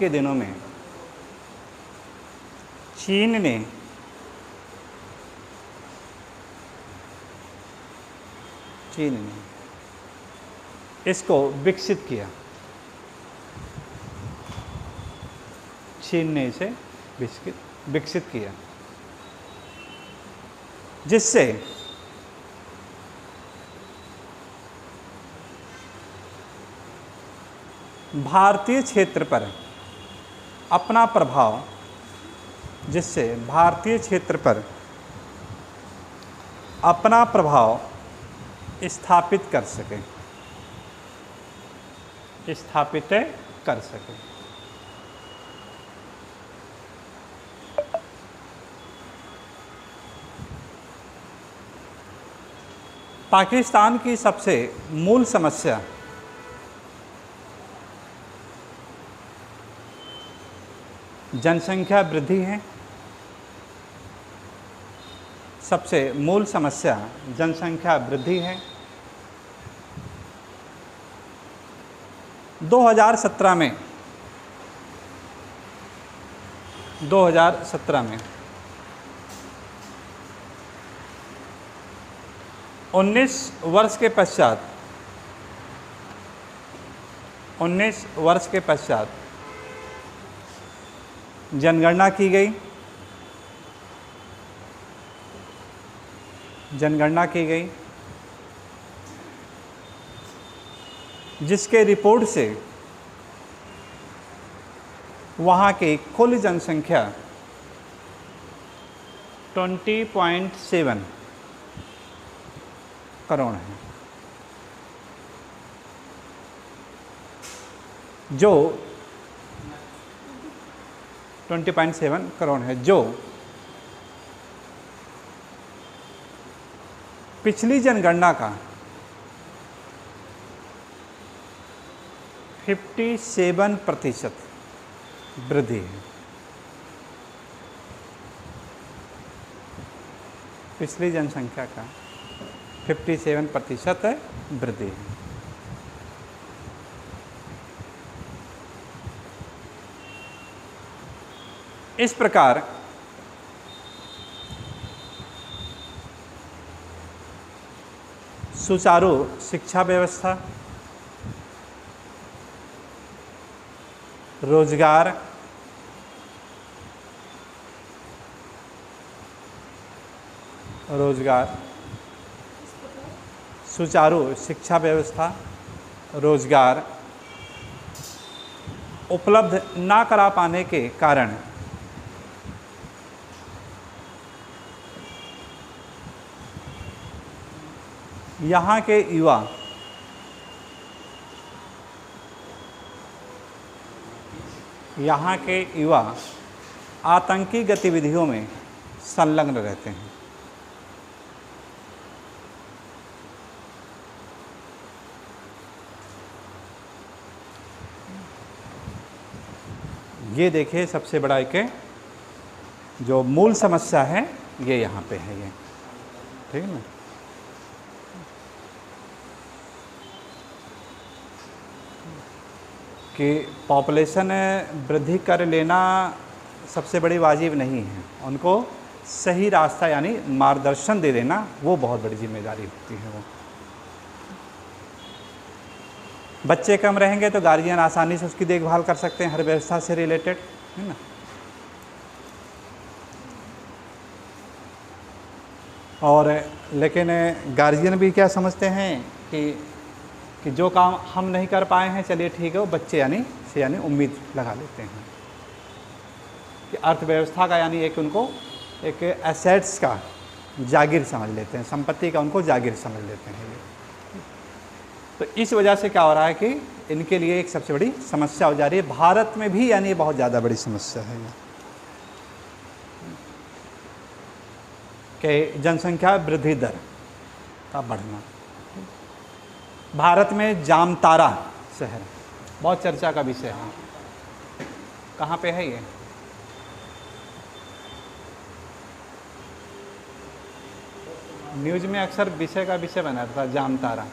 दिनों में चीन ने इसको विकसित किया। चीन ने इसे विकसित किया, जिससे भारतीय क्षेत्र पर अपना प्रभाव स्थापित कर सके। पाकिस्तान की सबसे मूल समस्या जनसंख्या वृद्धि है। सबसे मूल समस्या जनसंख्या वृद्धि है। 2017 में 19 वर्ष के पश्चात जनगणना की गई, जिसके रिपोर्ट से वहाँ की कुल जनसंख्या 20.7 करोड़ है, जो 20.7 करोड़ है, जो पिछली जनगणना का 57% वृद्धि है। पिछली जनसंख्या का 57% वृद्धि है। इस प्रकार सुचारू शिक्षा व्यवस्था, रोजगार, सुचारू शिक्षा व्यवस्था, रोजगार उपलब्ध ना करा पाने के कारण यहाँ के युवा आतंकी गतिविधियों में संलग्न रहते हैं। ये देखिए सबसे बड़ा एक जो मूल समस्या है ये यहाँ पे है, ये ठीक है ना। कि पॉपुलेशन वृद्धि कर लेना सबसे बड़ी वाजिब नहीं है, उनको सही रास्ता यानी मार्गदर्शन दे देना वो बहुत बड़ी जिम्मेदारी होती है। वो बच्चे कम रहेंगे तो गार्जियन आसानी से उसकी देखभाल कर सकते हैं हर व्यवस्था से रिलेटेड, है ना। और लेकिन गार्जियन भी क्या समझते हैं कि जो काम हम नहीं कर पाए हैं, चलिए ठीक है, वो बच्चे यानी उम्मीद लगा लेते हैं कि अर्थव्यवस्था का यानी एक उनको एक एसेट्स का जागीर समझ लेते हैं, संपत्ति का उनको जागीर समझ लेते हैं। तो इस वजह से क्या हो रहा है कि इनके लिए एक सबसे बड़ी समस्या हो जा रही है। भारत में भी यानी बहुत ज़्यादा बड़ी समस्या है कि जनसंख्या वृद्धि दर का बढ़ना। भारत में जामतारा शहर बहुत चर्चा का विषय है। कहाँ पे है ये? न्यूज़ में अक्सर विषय का विषय बना था जामतारा।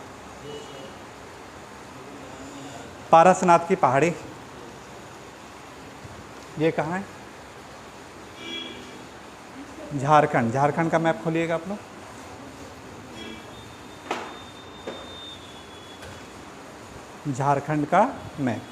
पारसनाथ की पहाड़ी ये कहाँ है? झारखंड का मैप खोलिएगा आप लोग। झारखंड का मैप,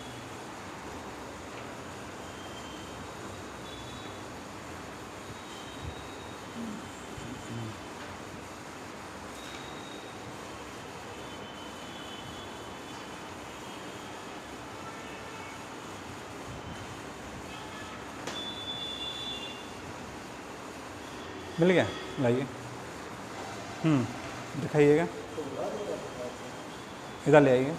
मिल गया? लाइए, दिखाइएगा, इधर ले आइए।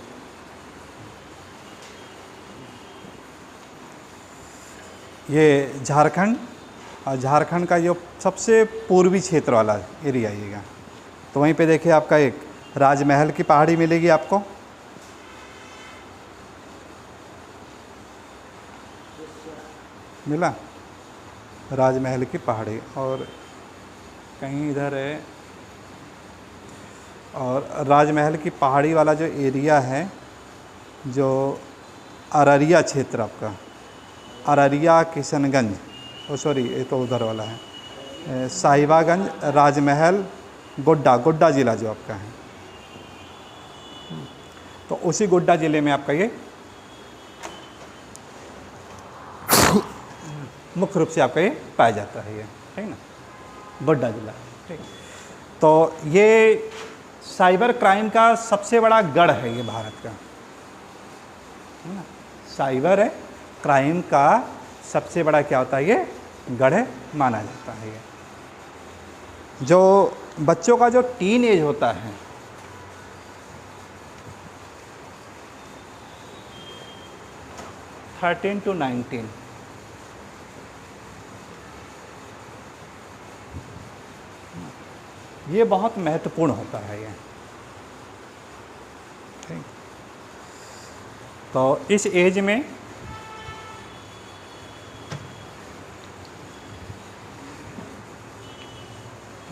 ये झारखंड, और झारखंड का जो सबसे पूर्वी क्षेत्र वाला एरिया आइएगा, तो वहीं पे देखिए आपका एक राजमहल की पहाड़ी मिलेगी आपको। मिला? राजमहल की पहाड़ी, और कहीं इधर है, और राजमहल की पहाड़ी वाला जो एरिया है, जो अररिया क्षेत्र आपका, अररिया किशनगंज, सॉरी ये तो उधर वाला है, साहिबागंज, राजमहल, गोड्डा ज़िला जो आपका है, तो उसी गोड्डा ज़िले में आपका ये मुख्य रूप से आपका ये पाया जाता है, ये ठीक ना, गोड्डा ज़िला, ठीक। तो ये साइबर क्राइम का सबसे बड़ा गढ़ है ये भारत का, है ना। साइबर क्राइम का सबसे बड़ा क्या होता है, ये गढ़ माना जाता है। ये जो बच्चों का जो टीन एज होता है, थर्टीन टू 19, ये बहुत महत्वपूर्ण होता है ये, ठीक। तो इस एज में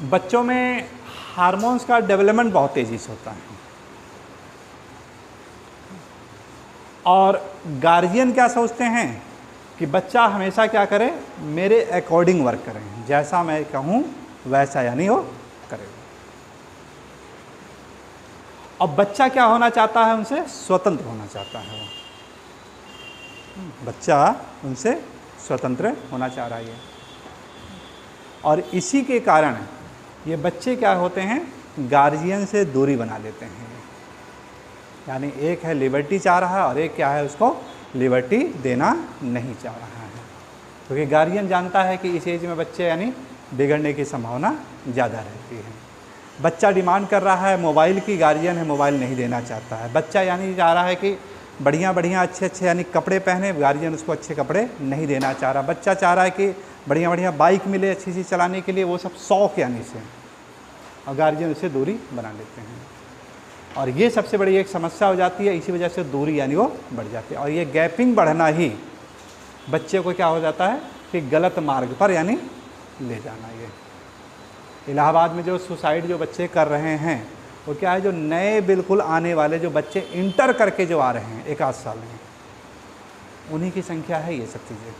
बच्चों में हार्मोन्स का डेवलपमेंट बहुत तेज़ी से होता है, और गार्जियन क्या सोचते हैं कि बच्चा हमेशा क्या करे, मेरे अकॉर्डिंग वर्क करें, जैसा मैं कहूँ वैसा यानी वो करेगा। और बच्चा क्या होना चाहता है, उनसे स्वतंत्र होना चाहता है वो, बच्चा उनसे स्वतंत्र होना चाह रहा है। और इसी के कारण ये बच्चे क्या होते हैं, गार्जियन से दूरी बना लेते हैं। यानी एक है लिबर्टी चाह रहा है, और एक क्या है, उसको लिबर्टी देना नहीं चाह रहा है, क्योंकि गार्जियन जानता है कि इस एज में बच्चे यानी बिगड़ने की संभावना ज़्यादा रहती है। बच्चा डिमांड कर रहा है मोबाइल की, गार्जियन है मोबाइल नहीं देना चाहता है। बच्चा यानी चाह रहा है कि बढ़िया बढ़िया अच्छे अच्छे यानी कपड़े पहने, गार्जियन उसको अच्छे कपड़े नहीं देना चाह रहा। बच्चा चाह रहा है कि बढ़िया बढ़िया बाइक मिले अच्छी सी चलाने के लिए, वो सब शौक़ यानी से, और गार्जियन उससे दूरी बना लेते हैं। और ये सबसे बड़ी एक समस्या हो जाती है, इसी वजह से दूरी यानी वो बढ़ जाती है। और ये गैपिंग बढ़ना ही बच्चे को क्या हो जाता है कि गलत मार्ग पर यानी ले जाना। ये इलाहाबाद में जो सुसाइड जो बच्चे कर रहे हैं वो क्या है, जो नए बिल्कुल आने वाले जो बच्चे इंटर करके जो आ रहे हैं 1 आध साल में, उन्हीं की संख्या है ये सब चीज़ें।